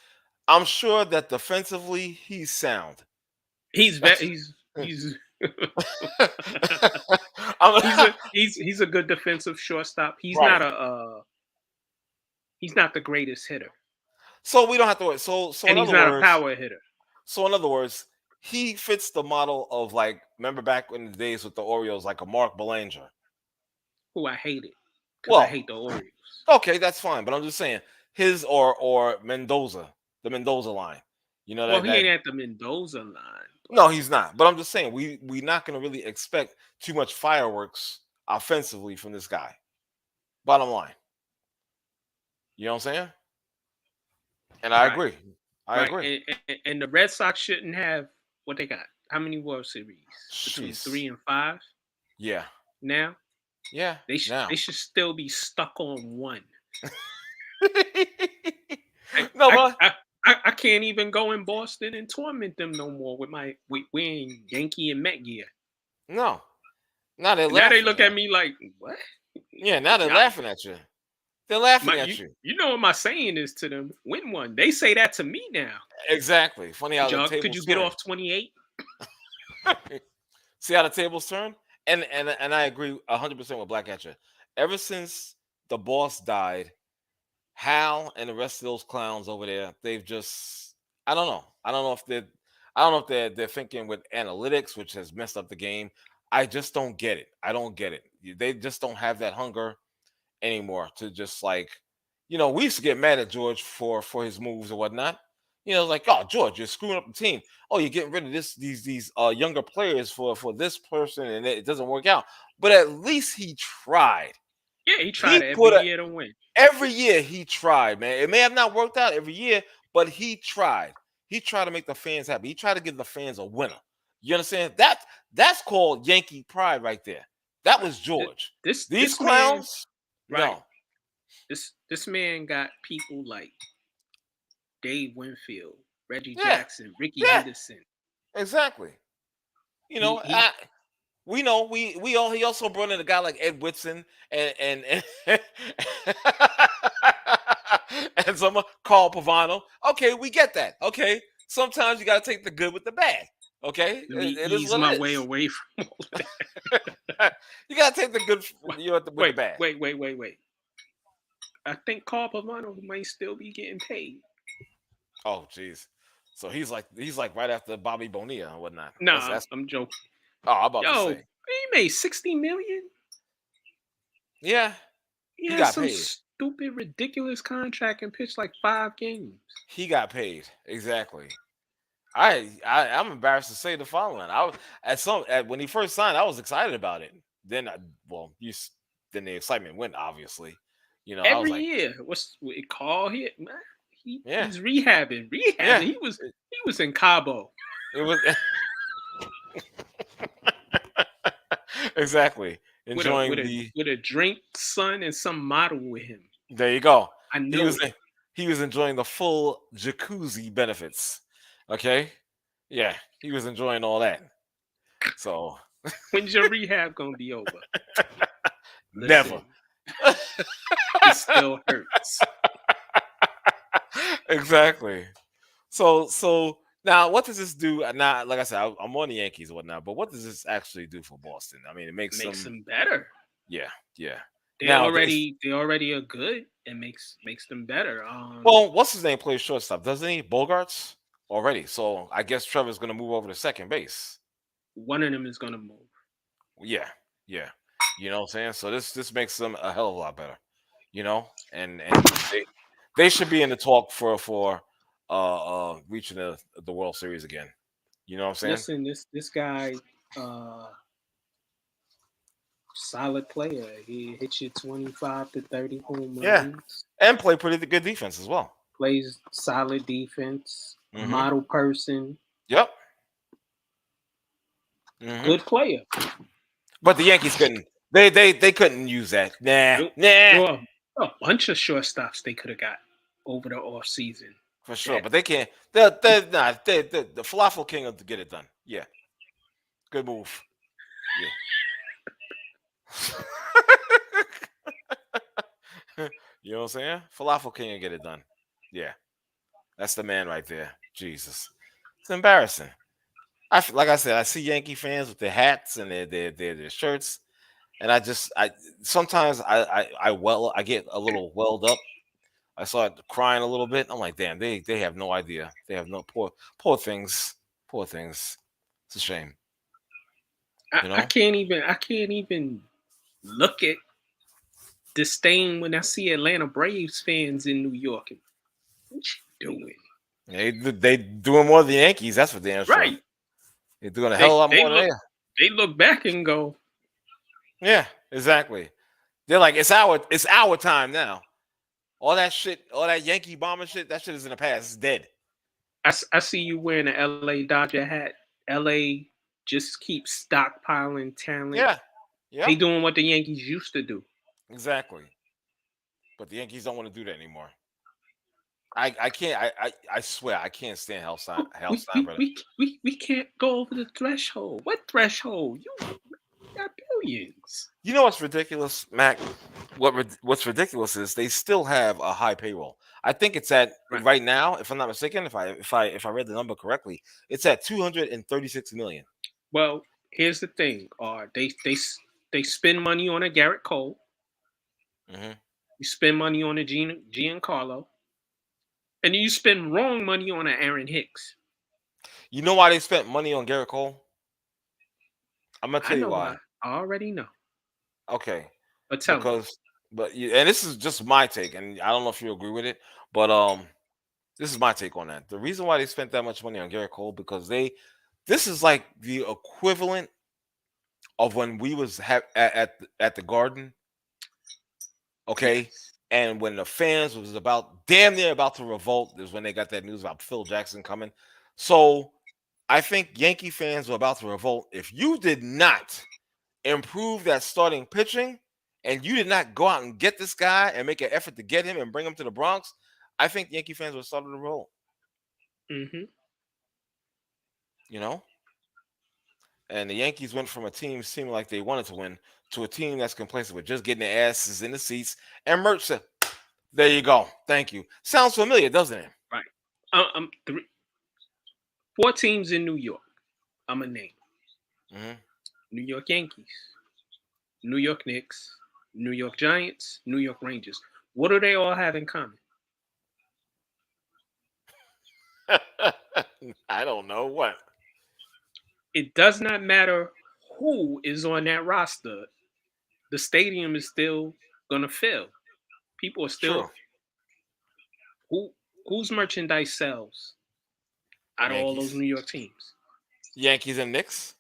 I'm sure that defensively he's sound. He's he's a good defensive shortstop. He's right. He's not the greatest hitter. So we don't have to worry. So and he's not a power hitter. So in other words, he fits the model of like, remember back in the days with the Orioles, like a Mark Belanger, who I hated. Well, I hate the Orioles. Okay, that's fine, but I'm just saying his or Mendoza, the Mendoza line. You know that. Well, he ain't at the Mendoza line. No, he's not. But I'm just saying we're not going to really expect too much fireworks offensively from this guy. Bottom line. You know what I'm saying? And I agree. I agree. And the Red Sox shouldn't have what they got. How many World Series? Between 3 and 5? Yeah. Now? Yeah. They should still be stuck on 1. I can't even go in Boston and torment them no more with wearing Yankee and Met gear. No. Now they look at me like, what? Yeah, now they're laughing at you. They're laughing at you. You know what my saying is to them? Win one. They say that to me now. Exactly. Funny how the tables could you get off 28? See how the tables turn? And I agree 100% with Black Etcher. Ever since the boss died, Hal and the rest of those clowns over there, they've just I don't know if they're thinking with analytics, which has messed up the game. I just don't get it. I don't get it. They just don't have that hunger anymore to just like, we used to get mad at George for his moves or whatnot. Like, oh, George, you're screwing up the team. Oh, you're getting rid of these younger players for this person, and it doesn't work out. But at least he tried. Yeah, he tried every year to win. Every year he tried, man. It may have not worked out every year, but he tried. He tried to make the fans happy. He tried to give the fans a winner. You understand? That's called Yankee pride right there. That was George. These clowns, man, right? No. This man got people like Dave Winfield, Reggie Jackson, Ricky Henderson. Exactly. We know he also brought in a guy like Ed Whitson and and some Carl Pavano. Okay, we get that. Okay, sometimes you got to take the good with the bad. Okay, it is my way away from all that. You got to take the good with the bad. Wait. I think Carl Pavano might still be getting paid. Oh, jeez. So he's like right after Bobby Bonilla and whatnot. No, I'm joking. Oh, I'm about to say. He made $60 million. Yeah. He got some paid. Stupid, ridiculous contract and pitched like 5 games. He got paid. Exactly. I'm embarrassed to say the following. I was when he first signed, I was excited about it. Then then the excitement went, obviously. Every I was like, year. What's it called here? Man, he's rehabbing. Yeah. He was in Cabo. It was exactly. Enjoying with a drink, son, and some model with him. There you go. I know he was enjoying the full jacuzzi benefits. Okay. Yeah, he was enjoying all that. So When's your rehab gonna be over? Never. It still hurts. Exactly. So now, what does this do? Now, like I said, I'm on the Yankees and whatnot, but what does this actually do for Boston? I mean, it makes them better. Yeah. They Now already are good. It makes them better. Well, what's his name plays shortstop, doesn't he? Bogarts already. So I guess Trevor's going to move over to second base. One of them is going to move. Yeah. You know what I'm saying? So this makes them a hell of a lot better. You know, and they should be in the talk for reaching the World Series again. You know what I'm saying? Listen, this guy, solid player. He hits you 25 to 30 home runs. Yeah, and play pretty good defense as well. Plays solid defense. Model person. Yep. Good player. But the Yankees couldn't. They couldn't use that. Nah. A bunch of shortstops they could have got over the off season. For sure, but they can't. The Falafel King will get it done. Yeah, good move. Yeah. You know what I'm saying? Falafel King will get it done. Yeah, that's the man right there. Jesus, it's embarrassing. Like I said, I see Yankee fans with their hats and their shirts, and I sometimes I get a little welled up. I started crying a little bit. I'm like, damn, they have no idea. They have no poor things. Poor things. It's a shame. You know? I can't even look at disdain when I see Atlanta Braves fans in New York. What you doing? They doing more than the Yankees. That's what they're right. They're doing a hell of a lot more than they look back and go, yeah, exactly. They're like, it's our time now. All that shit, all that Yankee bomber shit, that shit is in the past. It's dead. I see you wearing an LA Dodger hat. LA just keeps stockpiling talent. Yeah. They doing what the Yankees used to do. Exactly. But the Yankees don't want to do that anymore. I can't. I swear I can't stand Hal Steinbrenner. We can't go over the threshold. What threshold? You got billions. You know what's ridiculous, Mac? What's ridiculous is they still have a high payroll. I think it's at right now, if I'm not mistaken, if I read the number correctly, it's at $236 million. Well, here's the thing: they spend money on a Garrett Cole. Mm-hmm. You spend money on a Giancarlo, and you spend wrong money on an Aaron Hicks. You know why they spent money on Garrett Cole? I'm gonna tell you why. I already know. Okay, but tell me. And this is just my take, and I don't know if you agree with it, but this is my take on that. The reason why they spent that much money on Garrett Cole because this is like the equivalent of when we was at the Garden. Okay. And when the fans was damn near about to revolt, is when they got that news about Phil Jackson coming. So I think Yankee fans were about to revolt. If you did not improve that starting pitching and you did not go out and get this guy and make an effort to get him and bring him to the Bronx, I think Yankee fans would start to revolt. Mm-hmm. You know? And the Yankees went from a team seeming like they wanted to win to a team that's complacent with just getting their asses in the seats. And Merch said, there you go. Thank you. Sounds familiar, doesn't it? Right. 4 teams in New York. I'm a name. Mm-hmm. New York Yankees, New York Knicks, New York Giants, New York Rangers. What do they all have in common? I don't know what. It does not matter who is on that roster. The stadium is still gonna fill. People are still. Whose merchandise sells out of all those New York teams? Yankees and Knicks.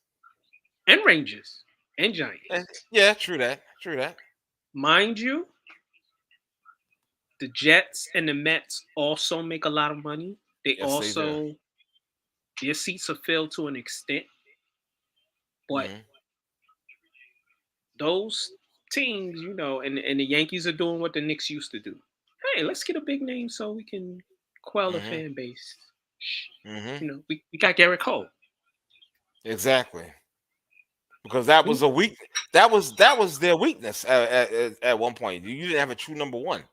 And Rangers. And Giants. Yeah, true that. Mind you, the Jets and the Mets also make a lot of money. They their seats are filled to an extent. But those teams, and the Yankees are doing what the Knicks used to do. Hey, let's get a big name so we can quell the fan base. Mm-hmm. We got Garrett Cole. Exactly. because that was a weak. That was their weakness at one point. You didn't have a true number one.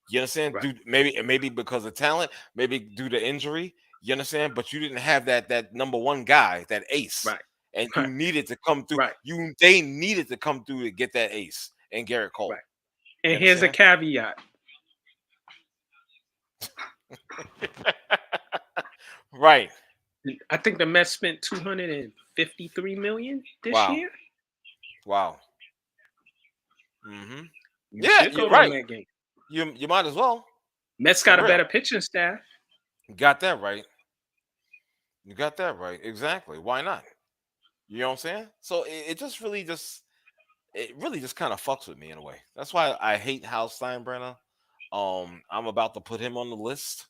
You understand? Right. Maybe because of talent, maybe due to injury. You understand? But you didn't have that number one guy, that ace, Right. and you needed to come through. Right. They needed to come through to get that ace and Garrett Cole. Right. And here's a caveat. Right. I think the Mets spent $253 million this year. Wow. Mm-hmm. Yeah, you're right. That game. You might as well. Mets got a better pitching staff. You got that right. You got that right. Exactly. Why not? You know what I'm saying? So it really just kind of fucks with me in a way. That's why I hate Hal Steinbrenner. I'm about to put him on the list.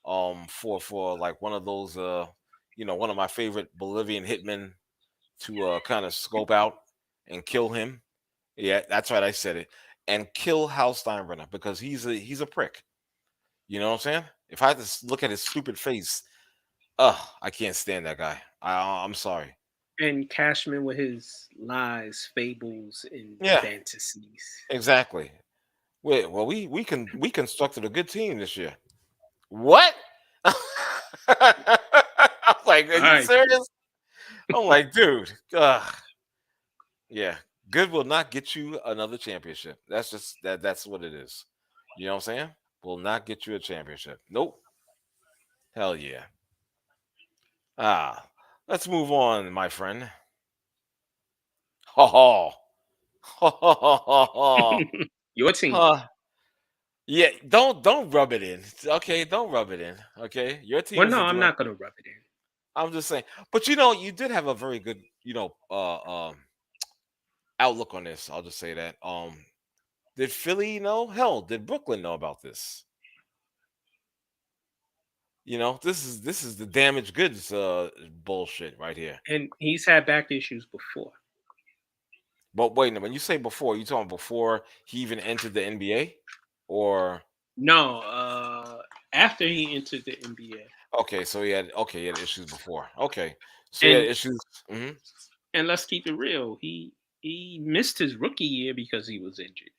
For like one of those one of my favorite Bolivian hitmen to kind of scope out and kill him. Yeah, that's right, I said it. And kill Hal Steinbrenner because he's a prick. You know what I'm saying? If I had to look at his stupid face, I can't stand that guy. I'm sorry. And Cashman with his lies, fables, and fantasies. Exactly. Well, we constructed a good team this year. What? I'm like, are you serious? I'm like, dude. Yeah, good will not get you another championship. That's just that's what it is. You know what I'm saying? Will not get you a championship. Nope. Hell yeah. Let's move on, my friend. Your team. Yeah, don't rub it in. Okay, don't rub it in. Okay, your team. Well, no, I'm not gonna rub it in. I'm just saying, but you did have a very good, outlook on this. I'll just say that. Did Philly know? Hell, did Brooklyn know about this? This is the damaged goods bullshit right here. And he's had back issues before. But wait a minute, when you say before, you talking before he even entered the NBA, or no? After he entered the NBA. Okay, so he had issues before. Okay, so he had issues. Mm-hmm. And let's keep it real. He missed his rookie year because he was injured.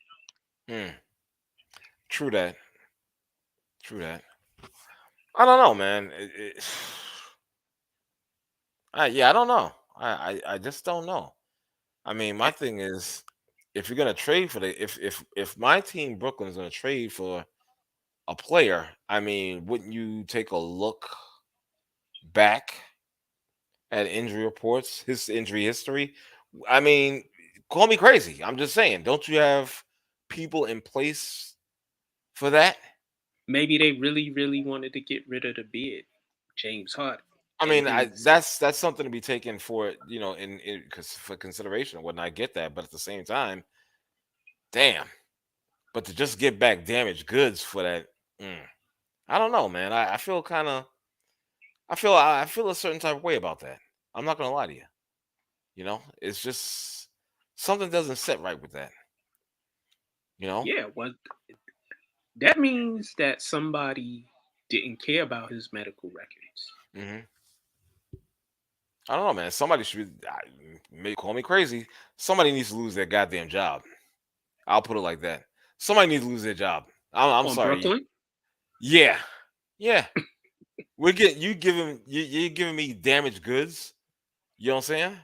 True that. I don't know, man. I don't know. I just don't know. I mean, my thing is, if you're gonna trade for if my team Brooklyn is gonna trade for a player, I mean, wouldn't you take a look back at injury reports, his injury history? I mean, call me crazy. I'm just saying, don't you have people in place for that? Maybe they really, really wanted to get rid of the beard, James Harden. I mean, that's something to be taken for for consideration. Wouldn't I get that? But at the same time, damn. But to just get back damaged goods for that, I don't know, man. I feel I feel a certain type of way about that. I'm not gonna lie to you. It's just something doesn't sit right with that. Yeah, well, that means that somebody didn't care about his medical records. Mm-hmm. I don't know, man. Somebody should call me crazy. Somebody needs to lose their goddamn job. I'll put it like that. Somebody needs to lose their job. I'm sorry. Brooklyn? Yeah. You're giving me damaged goods. You know what I'm saying?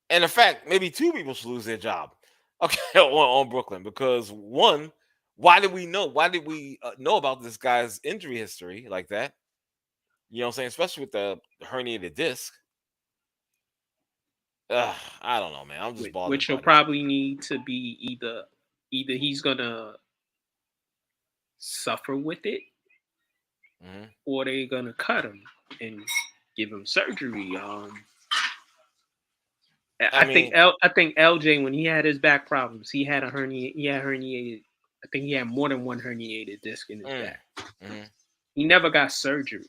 And in fact, maybe two people should lose their job. Okay, on Brooklyn, because one, why did we know about this guy's injury history like that? You know what I'm saying? Especially with the herniated disc. I don't know, man. I'm just bothered. Which will probably need to be either he's gonna suffer with it, or they're gonna cut him and give him surgery. I think LJ, when he had his back problems, he had herniated. I think he had more than one herniated disc in his back. He never got surgery.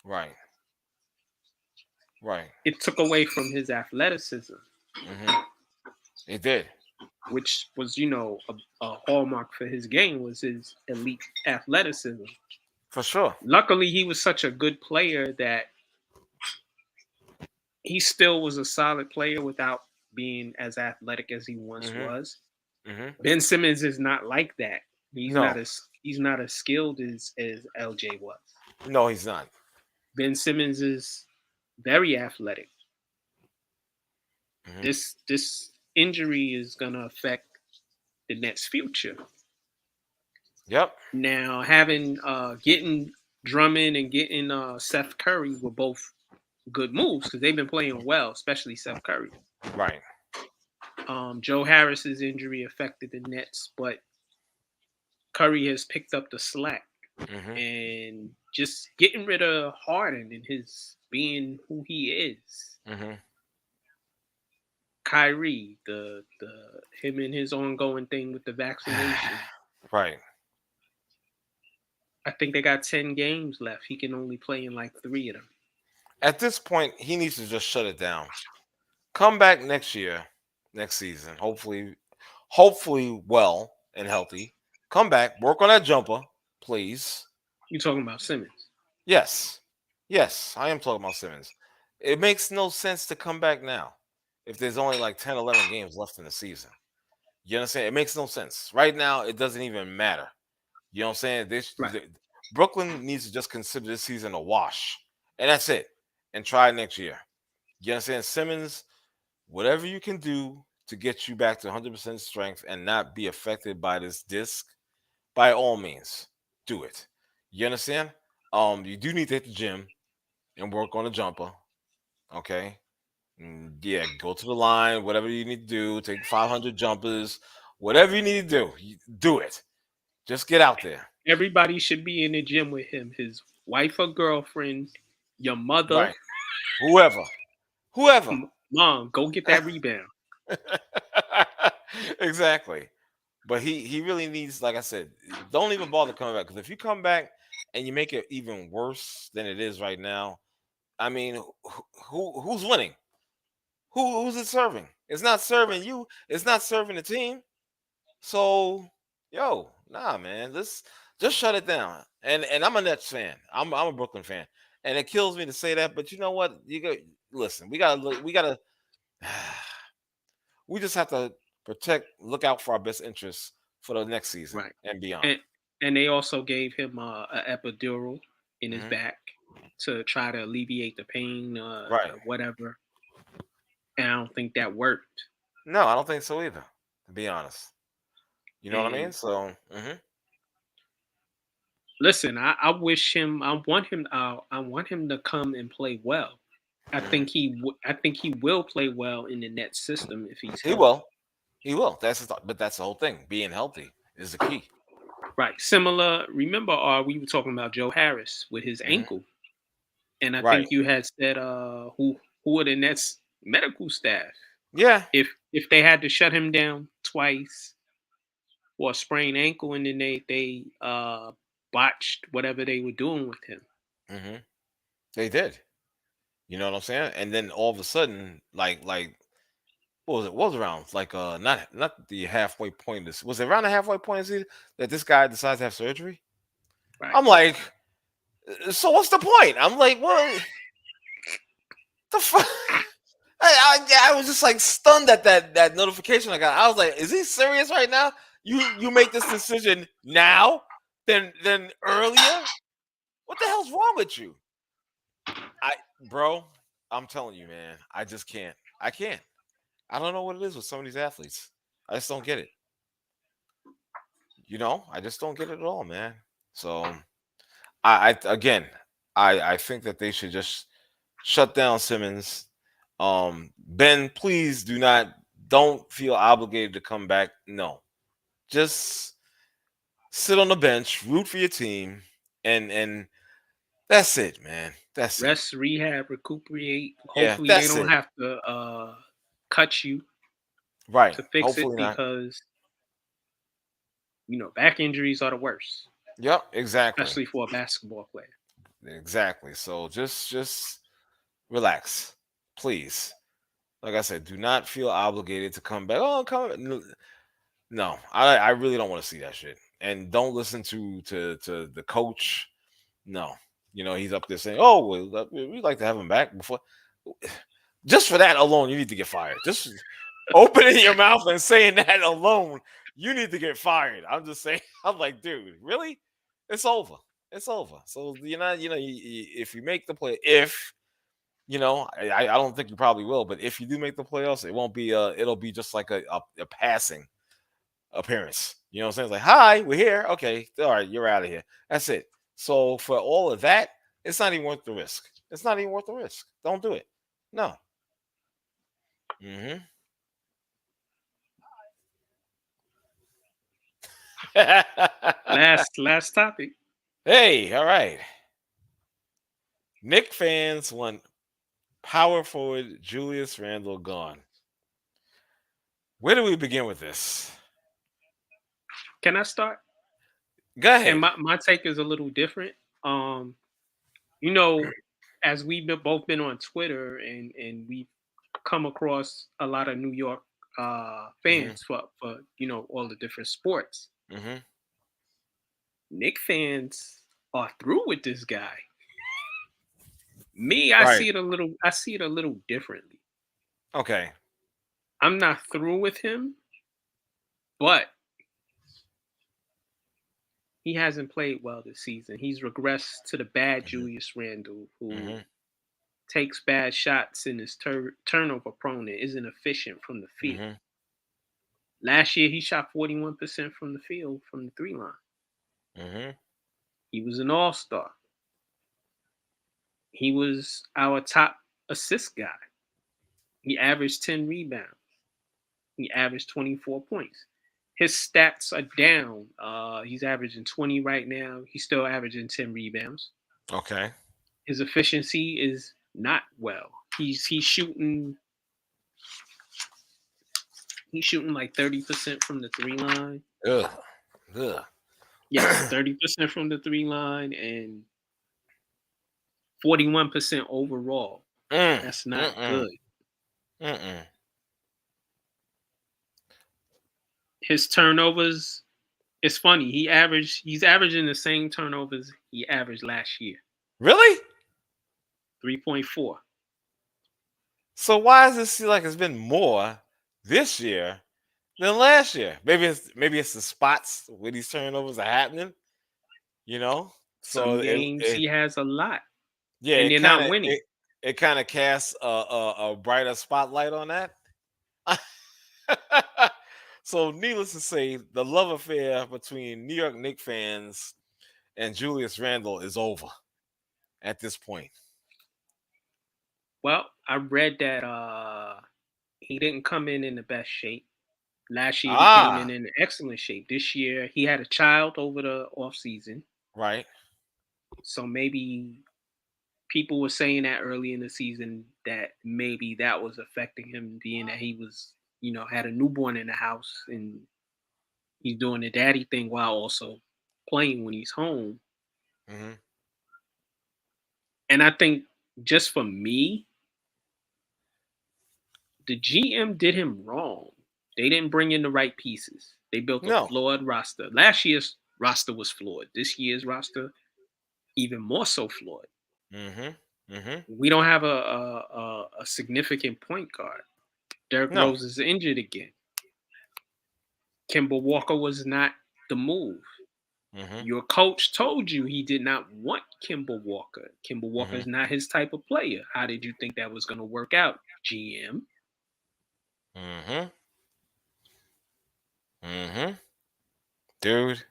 Right. It took away from his athleticism. It did. Which was, a hallmark for his game, was his elite athleticism. For sure. Luckily, he was such a good player that he still was a solid player without being as athletic as he once was. Ben Simmons is not like that. He's No. not as skilled as LJ was. No, he's not. Ben Simmons is very athletic. This injury is gonna affect the Nets' future. Yep. Now getting Drummond and getting Seth Curry were both good moves because they've been playing well, especially Seth Curry. Right. Joe Harris's injury affected the Nets, but Curry has picked up the slack. And just getting rid of Harden and his being who he is. Kyrie, the him and his ongoing thing with the vaccination. Right. I think they got 10 games left. He can only play in like 3 of them. At this point, he needs to just shut it down. Come back next season. Hopefully well and healthy. Come back, work on that jumper, please. You talking about Simmons? Yes, I am talking about Simmons. It makes no sense to come back now if there's only like 10, 11 games left in the season. You understand? It makes no sense. Right now, it doesn't even matter. You know what I'm saying? Brooklyn needs to just consider this season a wash. And that's it. And try next year. You understand? Simmons, whatever you can do to get you back to 100% strength and not be affected by this disc, by all means, do it. You understand? You do need to hit the gym and work on the jumper. Okay? Yeah, go to the line, whatever you need to do, take 500 jumpers, whatever you need to do it. Just get out there. Everybody should be in the gym with him. His wife or girlfriend, your mother. Right. Whoever. Mom, go get that rebound. Exactly. But he really needs, like I said, don't even bother coming back. Because if you come back and you make it even worse than it is right now, I mean, who's winning? Who's it serving? It's not serving you. It's not serving the team. So, nah, man. Let's just shut it down. And I'm a Nets fan. I'm a Brooklyn fan, and it kills me to say that. But you know what? Listen. We gotta. We just have to look out for our best interests for the next season and beyond. And they also gave him an epidural in his back to try to alleviate the pain, whatever. And I don't think that worked. No, I don't think so either, to be honest. You know what I mean? So, listen, I wish him. I want him to come and play well. I think he will play well in the Nets system if he's healthy. He will. But that's the whole thing. Being healthy is the key. Right. Similar. Remember, we were talking about Joe Harris with his ankle, and I think you had said, who are the Nets medical staff? Yeah. If they had to shut him down twice for a sprained ankle, and then they botched whatever they were doing with him. They did. You know what I'm saying? And then all of a sudden, like what was it? What was around like not the halfway point. Was it around the halfway point that this guy decides to have surgery? Right. I'm like, so what's the point? I'm like, what the fuck? I was just like stunned at that notification I got. I was like, is he serious right now? You make this decision now than earlier? What the hell's wrong with you? Bro, I'm telling you, man, I just can't. I can't. I don't know what it is with some of these athletes. I just don't get it. I just don't get it at all, man. So I think that they should just shut down Simmons. Ben, please don't feel obligated to come back. No. Just sit on the bench, root for your team, and that's it, man. That's rest, rehab, recuperate. Hopefully they don't have to cut you to fix Hopefully it because back injuries are the worst. Yep, exactly. Especially for a basketball player. Exactly. So just relax, please. Like I said, do not feel obligated to come back. Oh, come. No, I really don't want to see that shit. And don't listen to the coach. No. He's up there saying, "Oh, well, we'd like to have him back before." Just for that alone, you need to get fired. Just opening your mouth and saying that alone, you need to get fired. I'm just saying. I'm like, dude, really? It's over. It's over. So if you make the play, I don't think you probably will, but if you do make the playoffs, it won't be it'll be just like a passing appearance. You know what I'm saying? It's like, hi, we're here. Okay, all right, you're out of here. That's it. So for all of that, it's not even worth the risk. It's not even worth the risk. Don't do it. No. Mm-hmm. Last topic. Hey, all right. Knicks fans want power forward Julius Randle gone. Where do we begin with this? Can I start? Go ahead. And my take is a little different. As we've both been on Twitter and we've come across a lot of New York fans for all the different sports. Mm-hmm. Knicks fans are through with this guy. Me, I see it a little differently. Okay. I'm not through with him, but he hasn't played well this season. He's regressed to the bad Julius Randle, who takes bad shots and is turnover prone and isn't efficient from the field. Mm-hmm. Last year, he shot 41% from the field from the 3-line. Mm-hmm. He was an all-star. He was our top assist guy. He averaged 10 rebounds. He averaged 24 points. His stats are down. He's averaging 20 right now. He's still averaging 10 rebounds. Okay. His efficiency is not well. He's shooting like 30% from the 3-line. Ugh. Yeah, 30% from the 3-line and 41% overall. That's not good. His turnovers, it's funny. He's averaging the same turnovers he averaged last year. Really? 3.4. So why does it seem like it's been more this year than last year? Maybe it's the spots where these turnovers are happening. Some games he has a lot. Yeah, and they're not winning. It kind of casts a brighter spotlight on that. So, needless to say, the love affair between New York Knicks fans and Julius Randle is over at this point. Well, I read that he didn't come in the best shape. Last year, he came in excellent shape. This year, he had a child over the offseason. Right. So maybe people were saying that early in the season that maybe that was affecting him, being that he was, had a newborn in the house and he's doing the daddy thing while also playing when he's home. Mm-hmm. And I think just for me, the GM did him wrong. They didn't bring in the right pieces. They built a flawed roster. Last year's roster was flawed. This year's roster, even more so flawed. Mm-hmm. Mm-hmm. We don't have a significant point guard. Derrick Rose is injured again. Kemba Walker was not the move. Mm-hmm. Your coach told you he did not want Kemba Walker. Kemba Walker is not his type of player. How did you think that was going to work out, GM? Mm-hmm. Mm-hmm. Dude,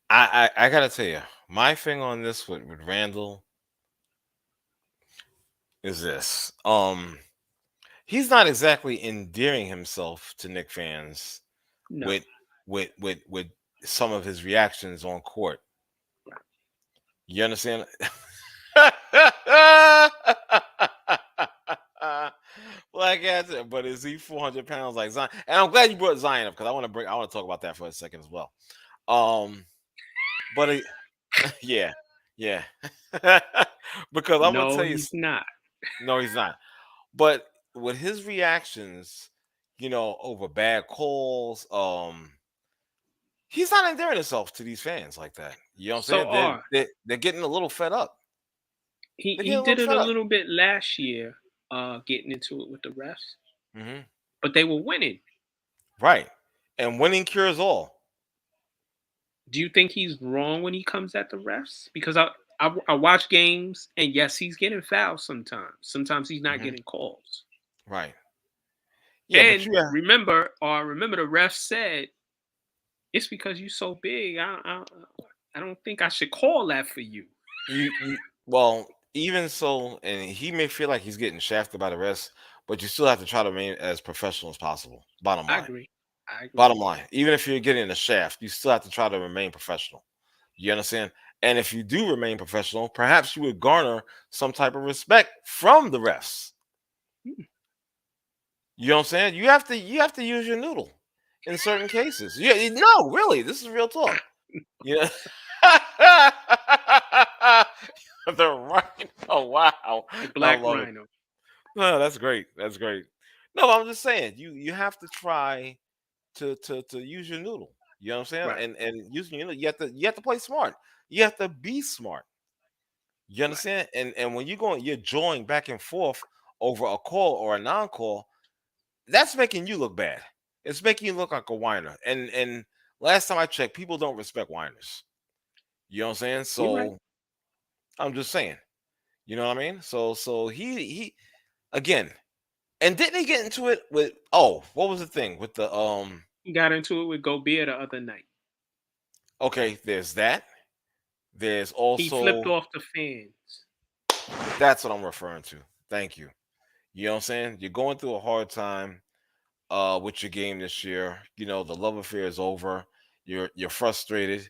I gotta tell you, my thing on this with Randle is this. He's not exactly endearing himself to Knicks fans with some of his reactions on court. You understand? Black answer, but is he 400 pounds like Zion? And I'm glad you brought Zion up because I want to talk about that for a second as well. But yeah. Because I'm gonna tell you, he's not. No, he's not. But with his reactions, over bad calls, he's not endearing himself to these fans like that. You know what I'm saying? They're getting a little fed up. He did it a little bit last year. getting into it with the refs, Mm-hmm. but they were winning. Right. And winning cures all. Do you think he's wrong when he comes at the refs? Because I watch games, and yes, he's getting fouled sometimes. Sometimes he's not Mm-hmm. getting calls. Right. Yeah, but And remember the ref said it's because you're so big. I don't think I should call that for you. Well, even so, and he may feel like he's getting shafted by the rest, but you still have to try to remain as professional as possible. Bottom I line. agree. Bottom line. Even if you're getting a shaft, you still have to try to remain professional. You understand? And if you do remain professional, perhaps you would garner some type of respect from the refs. You know what I'm saying? You have to use your noodle in certain cases. Yeah, no, really, this is real talk. Yeah. The rhino. Oh wow. The black I love it. rhino. No, that's great. That's great. No, I'm just saying you have to try to use your noodle. You know what I'm saying? Right. And using your noodle, you have to play smart. You have to be smart. You Right. understand? And when you're jawing back and forth over a call or a non-call, that's making you look bad. It's making you look like a whiner. And last time I checked, people don't respect whiners. You know what I'm saying? So You're right. I'm just saying. You know what I mean? So he again, and didn't he get into it with what was the thing with the He got into it with Gobert the other night. okay, there's that. There's He flipped also off the fans. that's what I'm referring to. Thank you. You know what I'm saying? You're going through a hard time with your game this year. You know, the love affair is over. You're frustrated.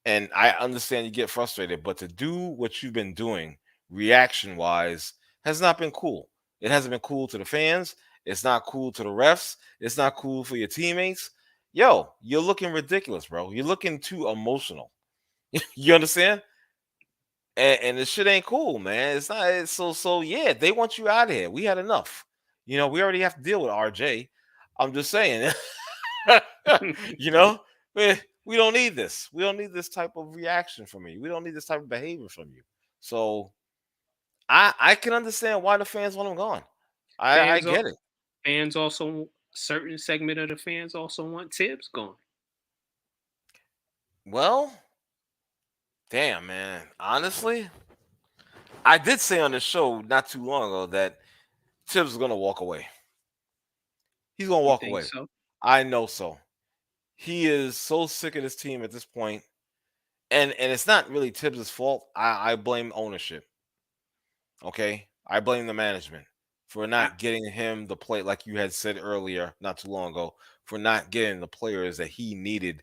And I understand you get frustrated, but to do what you've been doing reaction wise has not been cool. It hasn't been cool to the fans. It's not cool to the refs. It's not cool for your teammates. Yo, you're looking ridiculous, bro. You're looking too emotional. You understand? And this shit ain't cool, man. It's not so yeah, they want you out of here. We had enough. You know, we already have to deal with RJ. I'm just saying. You know, we don't need this. We don't need this type of reaction from you. We don't need this type of behavior from you. So I can understand why the fans want him gone. I Fans, get it. fans also certain segment of the fans also want Tibbs gone. Well, damn man. Honestly, I did say on the show not too long ago that Tibbs is gonna walk away. He's gonna You walk think away. so? I know so. He is so sick of this team at this point. And it's not really Tibbs' fault. I blame ownership. Okay. I blame the management for not getting him the play, like you had said earlier, not too long ago, for not getting the players that he needed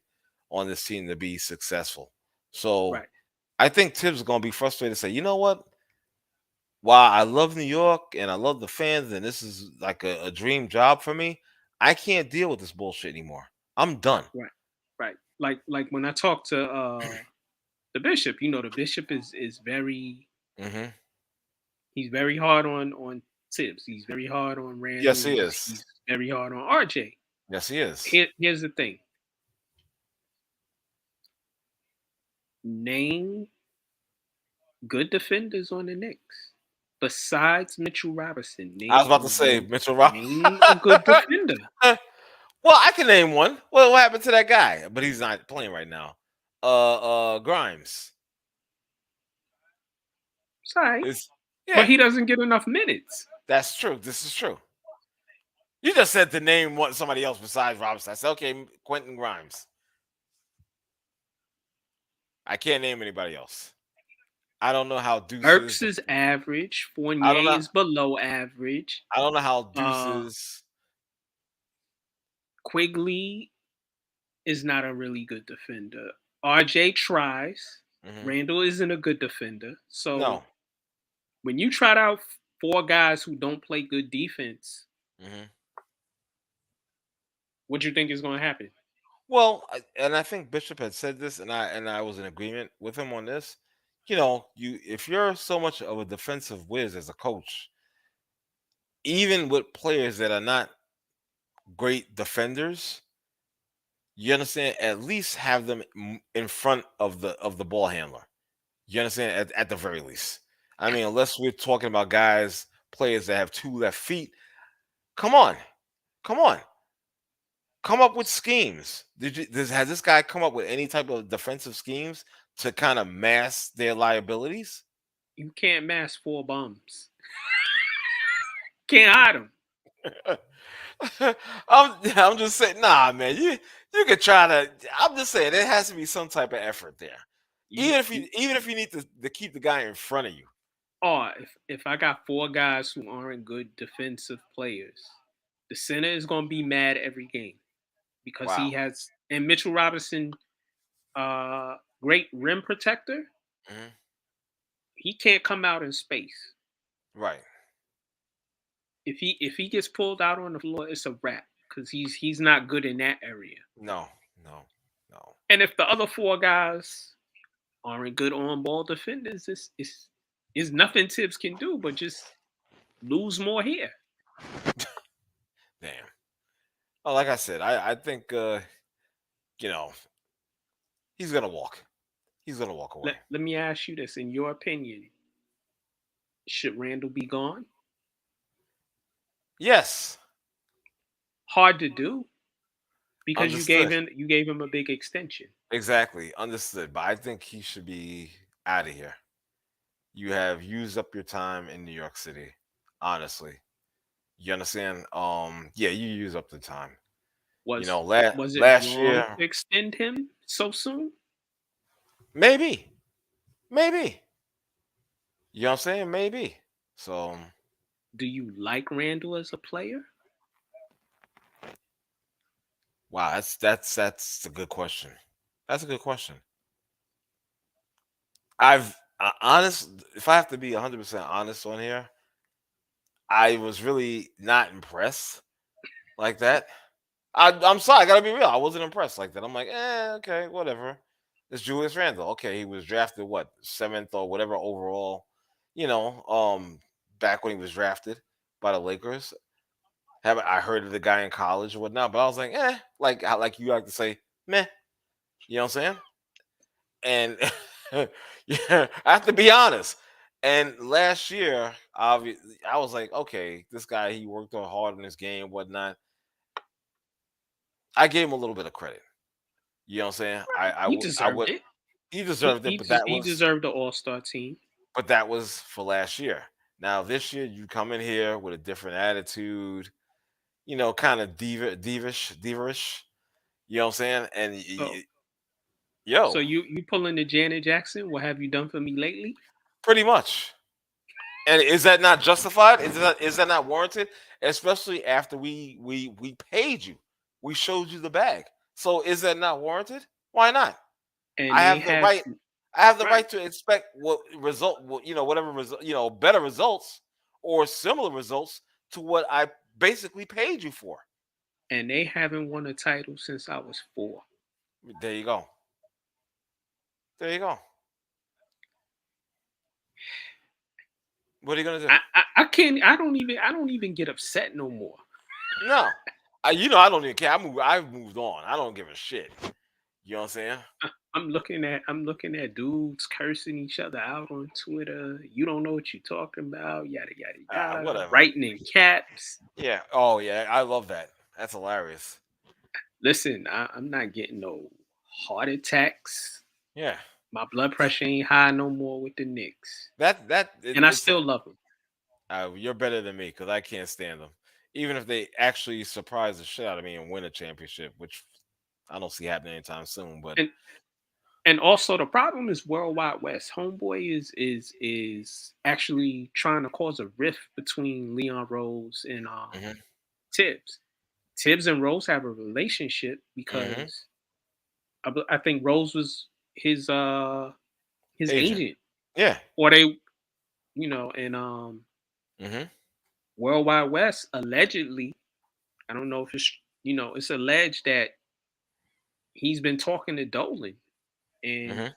on this team to be successful. So Right. I think Tibbs is gonna be frustrated and say, you know what? While I love New York and I love the fans, and this is like a dream job for me, I can't deal with this bullshit anymore. I'm done. Right. Right. Like when I talk to the bishop, the bishop is very Hmm. he's very hard on Tibbs. He's very hard on Randle. Yes, he He's, is. he's very hard on RJ. Yes, he is. Here's the thing. Name good defenders on the Knicks besides Mitchell Robinson. I was about to say Mitchell Name a good defender. Well, I can name one. Well, what happened to that guy? But he's not playing right now. Grimes. Sorry. Yeah, But he doesn't get enough minutes. that's true. This is true. You just said to name somebody else besides Robinson. I said, okay, Quentin Grimes. I can't name anybody else. I don't know how Deuce Erks is average. Fournier is below average. I don't know how Deuce is. Quigley is not a really good defender. RJ tries. Mhm. Randle isn't a good defender. So No. when you trot out 4 guys who don't play good defense, what do you think is going to happen? Well, and I think Bishop had said this, and I was in agreement with him on this. If you're so much of a defensive whiz as a coach, even with players that are not great defenders, you understand, at least have them in front of the ball handler. You understand, at the very least. I mean, unless we're talking about guys players that have 2 left feet. Come on, come on, come up with schemes. Has this guy come up with any type of defensive schemes to kind of mask their liabilities? You can't mask 4 bums. Can't hide them. I'm just saying, nah, man. You could try to. I'm just saying, there has to be some type of effort there. Even if you need to keep the guy in front of you. Oh, if I got 4 guys who aren't good defensive players, the center is going to be mad every game because he Wow. has, and Mitchell Robinson, great rim protector. Mhm. He can't come out in space. Right. If he gets pulled out on the floor, it's a wrap because he's not good in that area. No. And if the other 4 guys aren't good on ball defenders, it's nothing Tibbs can do but just lose more here. Damn. Oh, like I said, I think he's gonna walk. He's gonna walk away. Let me ask you this: in your opinion, should Randle be gone? Yes. Hard to do because Understood. you gave him a big extension. Exactly. Understood. But I think he should be out of here. You have used up your time in New York City. Honestly. You understand? Yeah, you use up the time. Was was it last wrong year, to extend him so soon? maybe. Maybe. You know what I'm saying? Maybe. So Do you like Randle as a player? wow, that's a good question. That's a good question. Honest, if I have to be 100% honest on here, I was really not impressed like that. I'm sorry, I gotta be real. I wasn't impressed like that. I'm like, okay, whatever. It's Julius Randle. Okay, he was drafted what 7th or whatever overall. You know, back when he was drafted by the Lakers. Haven't I heard of the guy in college or whatnot? But I was like, like you like to say, meh. You know what I'm saying? And yeah, I have to be honest. And last year, obviously, I was like, okay, this guy he worked on hard in this game, whatnot. I gave him a little bit of credit. You know what I'm saying? He I deserved would it. he deserved it, He deserved the All-Star team. but that was for last year. Now this year you come in here with a different attitude, kind of divish. You know what I'm saying? And So yo, you pulling the Janet Jackson? What have you done for me lately? pretty much. And is that not justified? Is that not warranted? Especially after we paid you, we showed you the bag. So is that not warranted? Why not? And I they have the have right. I have the right. right to expect whatever result, better results or similar results to what I basically paid you for. And they haven't won a title since I was 4. There you go. There you go. What are you gonna do? I can't. I don't even get upset no more. No, I don't even care. I've moved on. I don't give a shit. You know what I'm saying? I'm looking at dudes cursing each other out on Twitter. You don't know what you're talking about. Yada yada yada. Whatever. Writing in caps. Yeah. Oh yeah. I love that. That's hilarious. Listen, I'm not getting no heart attacks. Yeah. My blood pressure ain't high no more with the Knicks, and I It's still love them. you're better than me because I can't stand them. Even if they actually surprise the shit out of me and win a championship, which I don't see happening anytime soon. But And and also the problem is Worldwide West. Homeboy is actually trying to cause a rift between Leon Rose and mhm, Tibbs. Tibbs and Rose have a relationship mhm, because I think Rose was his agent, agent, yeah, or they, and mhm, Worldwide West allegedly, I don't know if it's it's alleged that he's been talking to Dolan, and mhm.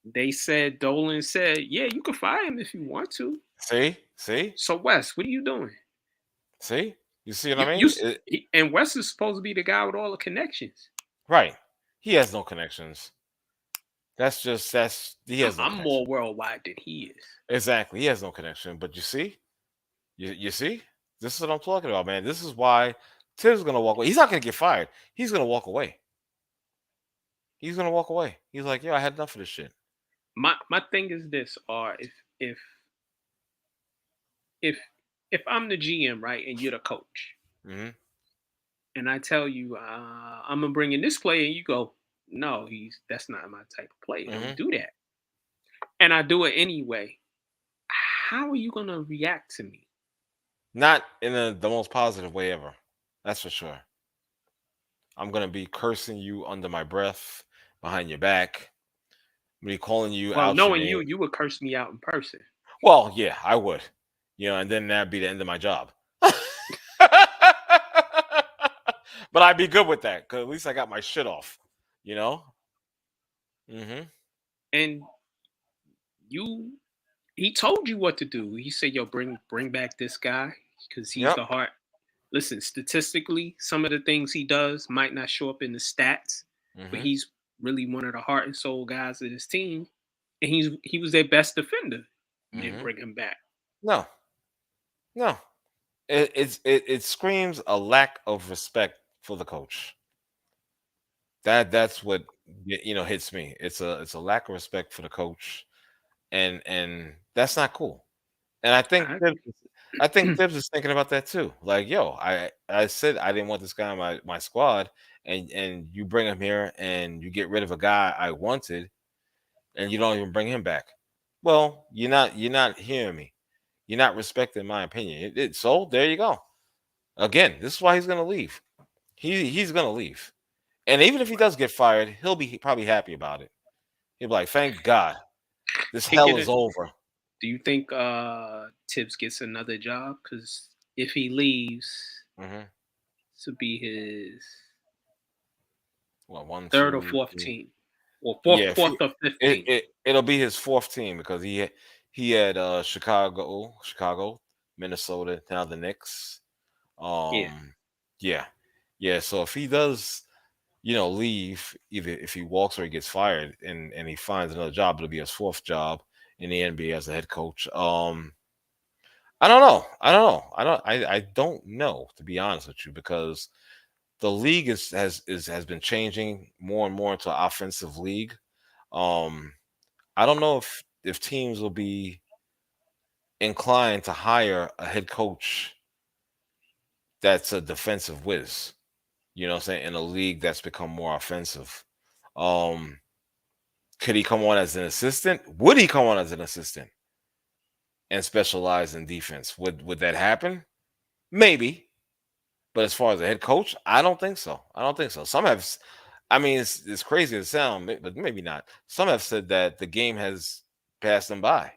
they said Dolan said, "Yeah, you can fire him if you want to." See, So West, what are you doing? see. You see what I You mean? you and West is supposed to be the guy with all the connections. Right. He has no connections. He has no I'm connection. more worldwide than he is. Exactly, he has no connection. But you see, you see, this is what I'm talking about, man. This is why Tibbs is gonna walk away. He's not gonna get fired. He's gonna walk away. He's gonna walk away. He's like, yo, I had enough of this shit. My thing is this: or if if if I'm the GM, right, and you're the coach, Mm-hmm. and I tell you I'm gonna bring in this player, and you go, no, that's not my type of player. Mm-hmm. Don't do that. And I do it anyway. How are you gonna react to me? Not in the most positive way ever. That's for sure. I'm gonna be cursing you under my breath, behind your back. I'm gonna be calling you Well, out your knowing name. you would curse me out in person. Well, yeah, I would. And then that'd be the end of my job. But I'd be good with that because at least I got my shit off. Mm-hmm. And he told you what to do. He said, "Yo, bring back this guy because he's Yep. the heart." Listen, statistically, some of the things he does might not show up in the stats, but Mm-hmm. he's really one of the heart and soul guys of this team, and he was their best defender. You didn't Mm-hmm. bring him back. No. It screams a lack of respect for the coach. That's what hits me. It's a lack of respect for the coach, and that's not cool. And I think Tibbs is thinking about that too. Like, yo, I said I didn't want this guy on my squad, and you bring him here and you get rid of a guy I wanted, and you don't even bring him back. Well, you're not hearing me. You're not respecting my opinion. So there you go. Again, this is why he's gonna leave. He's gonna leave. And even if he does get fired, he'll be probably happy about it. He'll be like, thank God. This hell is over. Do you think Tibbs gets another job? Because if he leaves, Mm-hmm. this will be his One, third or two, fourth three. team. Or Yeah, fourth or fifth team. It'll be his fourth team because he had Chicago, Minnesota, now the Knicks. Yeah. So if he does, leave, either if he walks or he gets fired and he finds another job, it'll be his fourth job in the NBA as a head coach. I don't know. I don't know, to be honest with you, because the league has been changing more and more into an offensive league. I don't know if teams will be inclined to hire a head coach that's a defensive whiz. You know what I'm saying? In a league that's become more offensive. Could he come on as an assistant? Would he come on as an assistant and specialize in defense? Would that happen? Maybe. But as far as a head coach, I don't think so. Some have, I mean, it's crazy to sound, but maybe not. Some have said that the game has passed them by.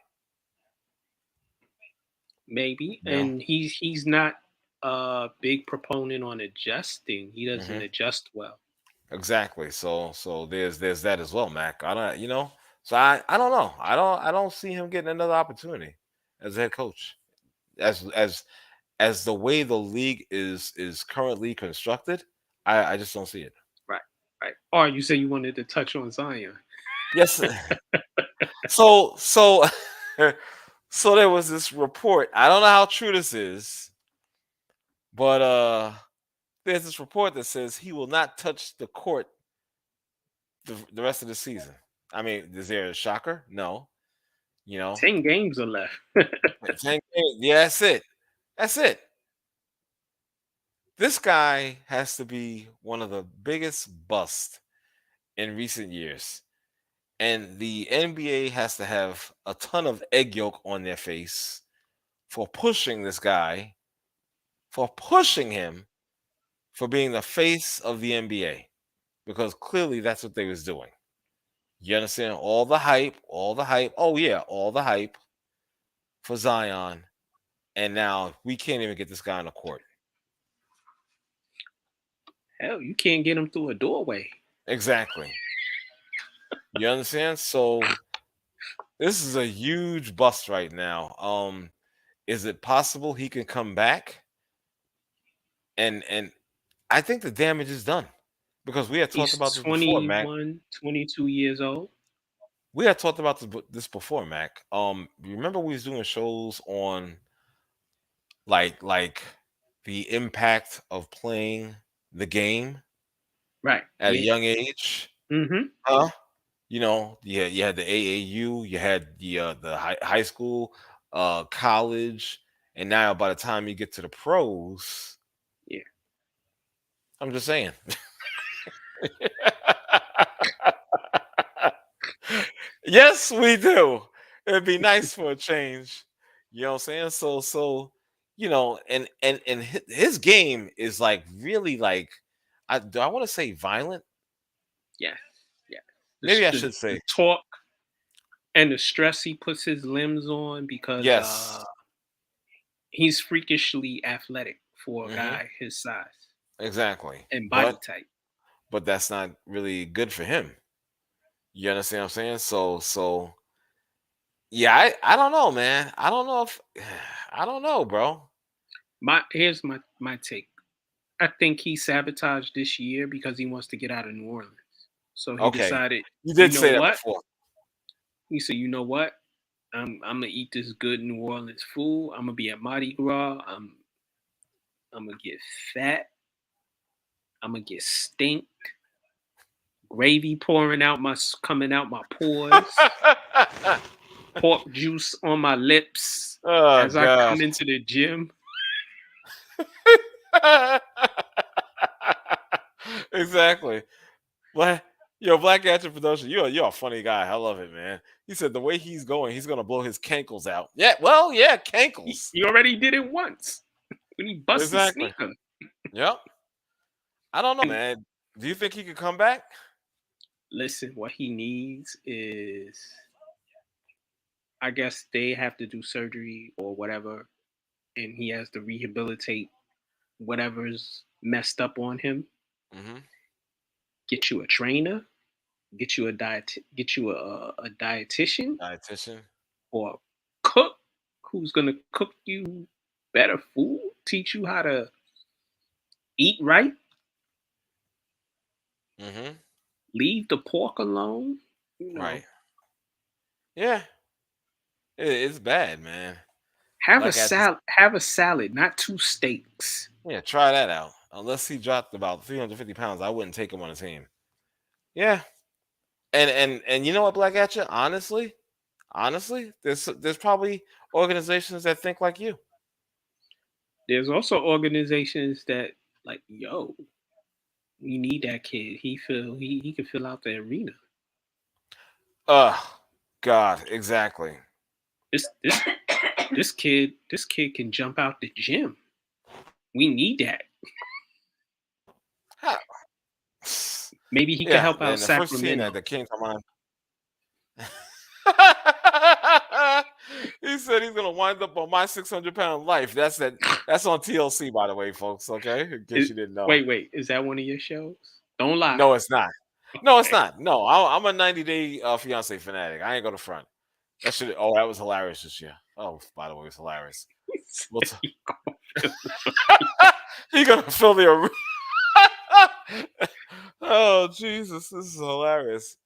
Maybe. You know? And he's not a big proponent on adjusting. He doesn't adjust well. Exactly. So there's that as well, Mac. I don't, So I don't know. I don't see him getting another opportunity as a head coach. As the way the league is currently constructed, I just don't see it. Right. Or you say you wanted to touch on Zion. Yes. So so there was this report. I don't know how true this is, but there's this report that says he will not touch the court the rest of the season. I mean, is there a shocker? No. 10 games are left. 10 games. Yeah, that's it. This guy has to be one of the biggest busts in recent years. And the NBA has to have a ton of egg yolk on their face for pushing this guy, for pushing him for being the face of the NBA. Because clearly that's what they was doing. You understand? All the hype. Oh yeah, all the hype for Zion. And now we can't even get this guy on the court. Hell, you can't get him through a doorway. Exactly. You understand? So this is a huge bust right now. Is it possible he can come back? And I think the damage is done because we had talked about this before, Mac. 22 years old. We had talked about this before, Mac. Remember we was doing shows on like the impact of playing the game Right. at a Yeah. young age? Mm-hmm. Huh? You had the AAU, you had the high school, college, and now by the time you get to the pros, Yeah. I'm just saying. Yes, we do. It'd be nice for a change. You know what I'm saying? So and his game is like really like do I want to say violent? Yeah. Yeah. Maybe I should The say talk and the stress he puts his limbs on because yes. he's freakishly athletic for a Hmm. guy his size Exactly. and body type. But that's not really good for him. You understand what I'm saying? So yeah, I don't know, man. I don't know if I don't know, bro. Here's my take. I think he sabotaged this year because he wants to get out of New Orleans. So he Okay. decided, You did you know say that what? before. He said, you know what? I'm gonna eat this good New Orleans food. I'm gonna be at Mardi Gras. I'm gonna get fat. I'm gonna get stink. Gravy coming out my pores. Pork juice on my lips Oh as I gosh. come into the gym. Exactly. Black Black Gadget Production, you're a funny guy. I love it, man. He said the way he's going, he's gonna blow his cankles out. Yeah, well, yeah, cankles. He already did it once when he busted Exactly. sneaker. Yep. I don't know, And man. Do you think he could come back? listen, what he needs is, I guess they have to do surgery or whatever, and he has to rehabilitate whatever's messed up on him. Mm-hmm. Get you a trainer, get you a dietitian Dietitian. or a cook who's gonna cook you better food, teach you how to eat right, Mm-hmm. leave the pork alone. Right. Yeah. It's bad, man. Have a Black Gadget. Have a salad, not two steaks. Yeah, try that out. Unless he dropped about 350 pounds, I wouldn't take him on a team. Yeah. And you know what, Black Atcha? Honestly, there's probably organizations that think like you. There's also organizations that like, yo, we need that kid. He can fill out the arena. God, exactly. This kid can jump out the gym. We need that. How? Maybe he can help out the first team Sacramento. that came to mind. He said he's gonna wind up on my 600-pound life. That's on TLC, by the way, folks. Okay, in case you didn't know. Wait, is that one of your shows? Don't lie. No, it's not. No, it's not. No, I'm a 90-day fiance fanatic. I ain't gonna front. That was hilarious this year. Oh, by the way, it was hilarious. He gonna fill the arena. Oh Jesus, this is hilarious.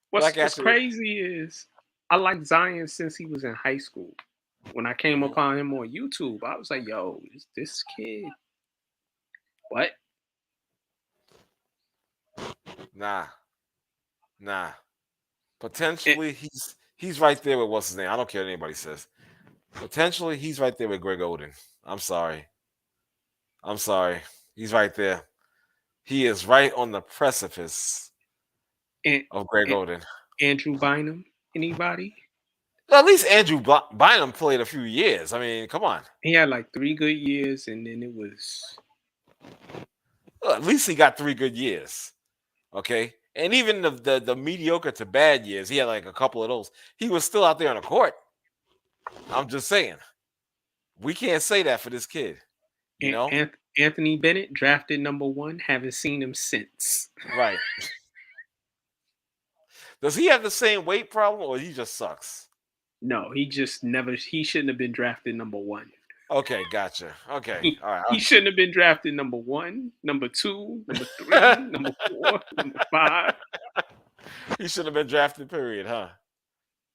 What's crazy is I like Zion since he was in high school. When I came upon him on YouTube, I was like, yo, is this kid? What? Nah. Potentially he's right there with what's his name. I don't care what anybody says. Potentially he's right there with Greg Oden. I'm sorry. He's right there. He is right on the precipice of Greg Oden. Andrew Bynum, anybody? Well, at least Andrew Bynum played a few years. I mean, come on. He had like 3 good years, and then it was. Well, at least he got 3 good years. Okay, and even the mediocre to bad years, he had like a couple of those. He was still out there on the court. I'm just saying, we can't say that for this kid. You know, Anthony Bennett drafted number 1. Haven't seen him since. Right. Does he have the same weight problem, or he just sucks? No, he just never. He shouldn't have been drafted number 1. Okay, gotcha. Okay, all right. He shouldn't have been drafted number 1, number 2, number 3, number 4, number 5. He should have been drafted. Period, huh?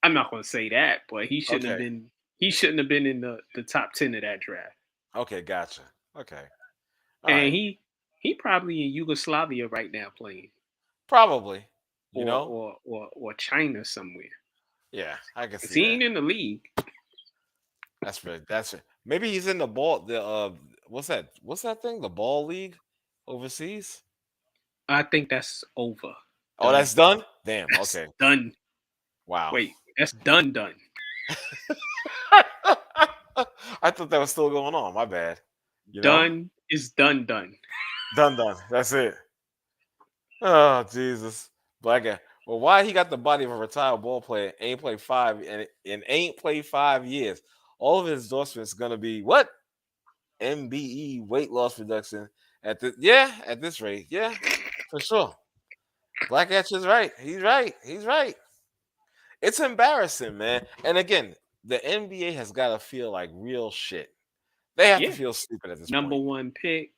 I'm not gonna say that, but he shouldn't have Okay. been. He shouldn't have been in the top 10 of that draft. Okay, gotcha. Okay. All And right. he probably in Yugoslavia right now playing, Probably. You or know? or China somewhere. Yeah, I can 'Cause see he that. ain't in the league. That's right. That's it. Maybe he's in the ball. The what's that? What's that thing? The ball league overseas? I think that's over. Oh, Done. that's done. Damn. That's Okay. done. Wow. Wait, that's done. I thought that was still going on. My bad. You know? Done is done. Done. Done. That's it. Oh Jesus. Black guy. Well, why he got the body of a retired ball player? Ain't played 5 years. All of his endorsements gonna be what? MBE weight loss reduction at this rate. Yeah, for sure. Black Etch is right. He's right. He's right. It's embarrassing, man. And again, the NBA has got to feel like real shit. They have to Yeah. feel stupid at this Number point. one pick.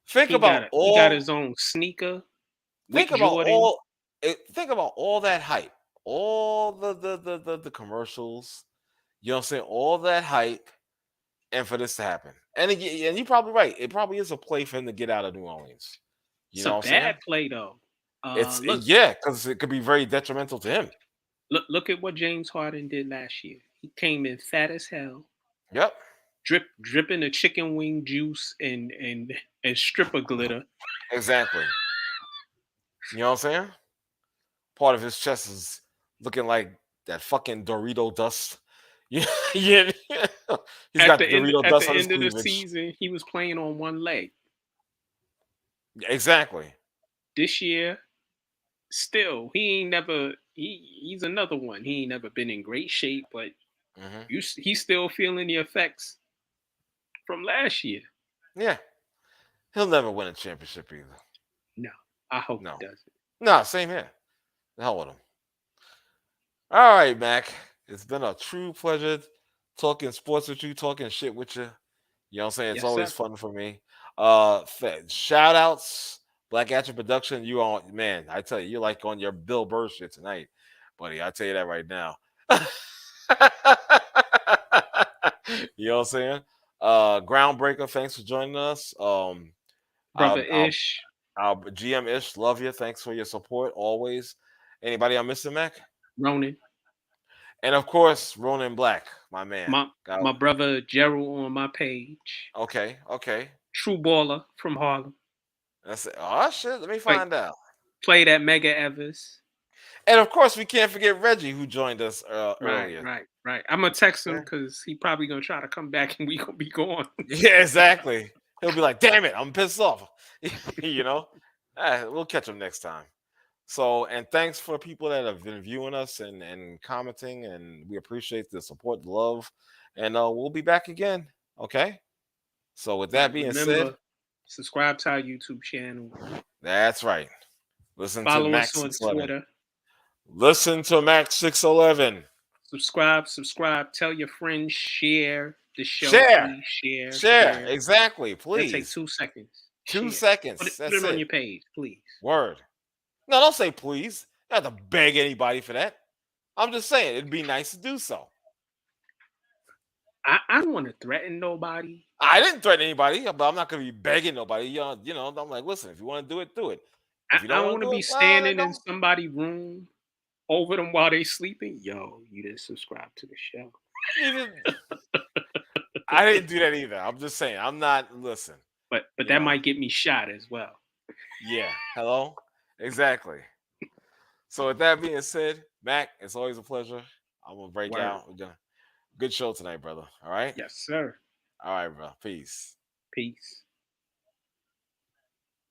Think about He got all his own sneaker with think about Jordan. all think about all that hype. All the commercials. You know what I'm saying? All that hype and for this to happen. And you're probably right. It probably is a play for him to get out of New Orleans. You It's know a what I'm saying? bad play though. Look, Yeah, because it could be very detrimental to him. look at what James Harden did last year. He came in fat as hell, Yep. dripping the chicken wing juice and stripper glitter. Exactly. You know what I'm saying? Part of his chest is looking like that fucking Dorito dust. Yeah, yeah. He's got Dorito At dust the on his end of the cleavage. season, he was playing on one leg. Exactly. This year, still, he's another one. He ain't never been in great shape, but Hmm. he's still feeling the effects from last year. Yeah. He'll never win a championship either. No, I hope No. he doesn't. No, same here. The hell with him. All right, Mac. It's been a true pleasure talking sports with you, talking shit with you. You know what I'm saying? It's Yes, sir. always fun for me. Shout outs, Black Action Production. You on man, I tell you, you're like on your Bill Burr shit tonight, buddy. I tell you that right now. You know what I'm saying? Groundbreaker, thanks for joining us. Brother Our Ish, GM Ish, love you. Thanks for your support always. Anybody I'm missing, Mac? Ronan, And of course, Ronan Black, my man. my brother Gerald on my page. Okay. True baller from Harlem. That's it. Oh shit, let me Wait, find out. played at Mega Evers. And of course, we can't forget Reggie, who joined us earlier. Right. I'm gonna text him Okay. because he probably gonna try to come back and we gonna be gone. Yeah, exactly. He'll be like, "Damn it, I'm pissed off." You know, we'll catch him next time. So, and thanks for people that have been viewing us and commenting, and we appreciate the support, the love, and we'll be back again. Okay. So, with that Right. being said, Remember, subscribe to our YouTube channel. that's right. Listen to Follow us Max on 611. Twitter. Listen to Max 611. Subscribe. Tell your friends. Share the show. Share. Please Share. Exactly. It'll take Please. 2 seconds. 2 Share. seconds. Put That's it on it. your page, please. Word. No, don't say please. You don't have to beg anybody for that. I'm just saying it'd be nice to do so. I don't want to threaten nobody. I didn't threaten anybody, but I'm not going to be begging nobody. You know, I'm like, listen, if you want to do it, do it. If you I don't don't want want to to do be it, well, then standing in don't. somebody's room over them while they sleeping. Yo, you didn't subscribe to the show. I didn't do that either. I'm just saying. I'm not. Listen. But that might get me shot as well. Yeah. Hello. Exactly. So with that being said, Mac, it's always a pleasure. I'm gonna break Word. out. Good show tonight, brother. All right. Yes, sir. All right, bro. Peace. Peace.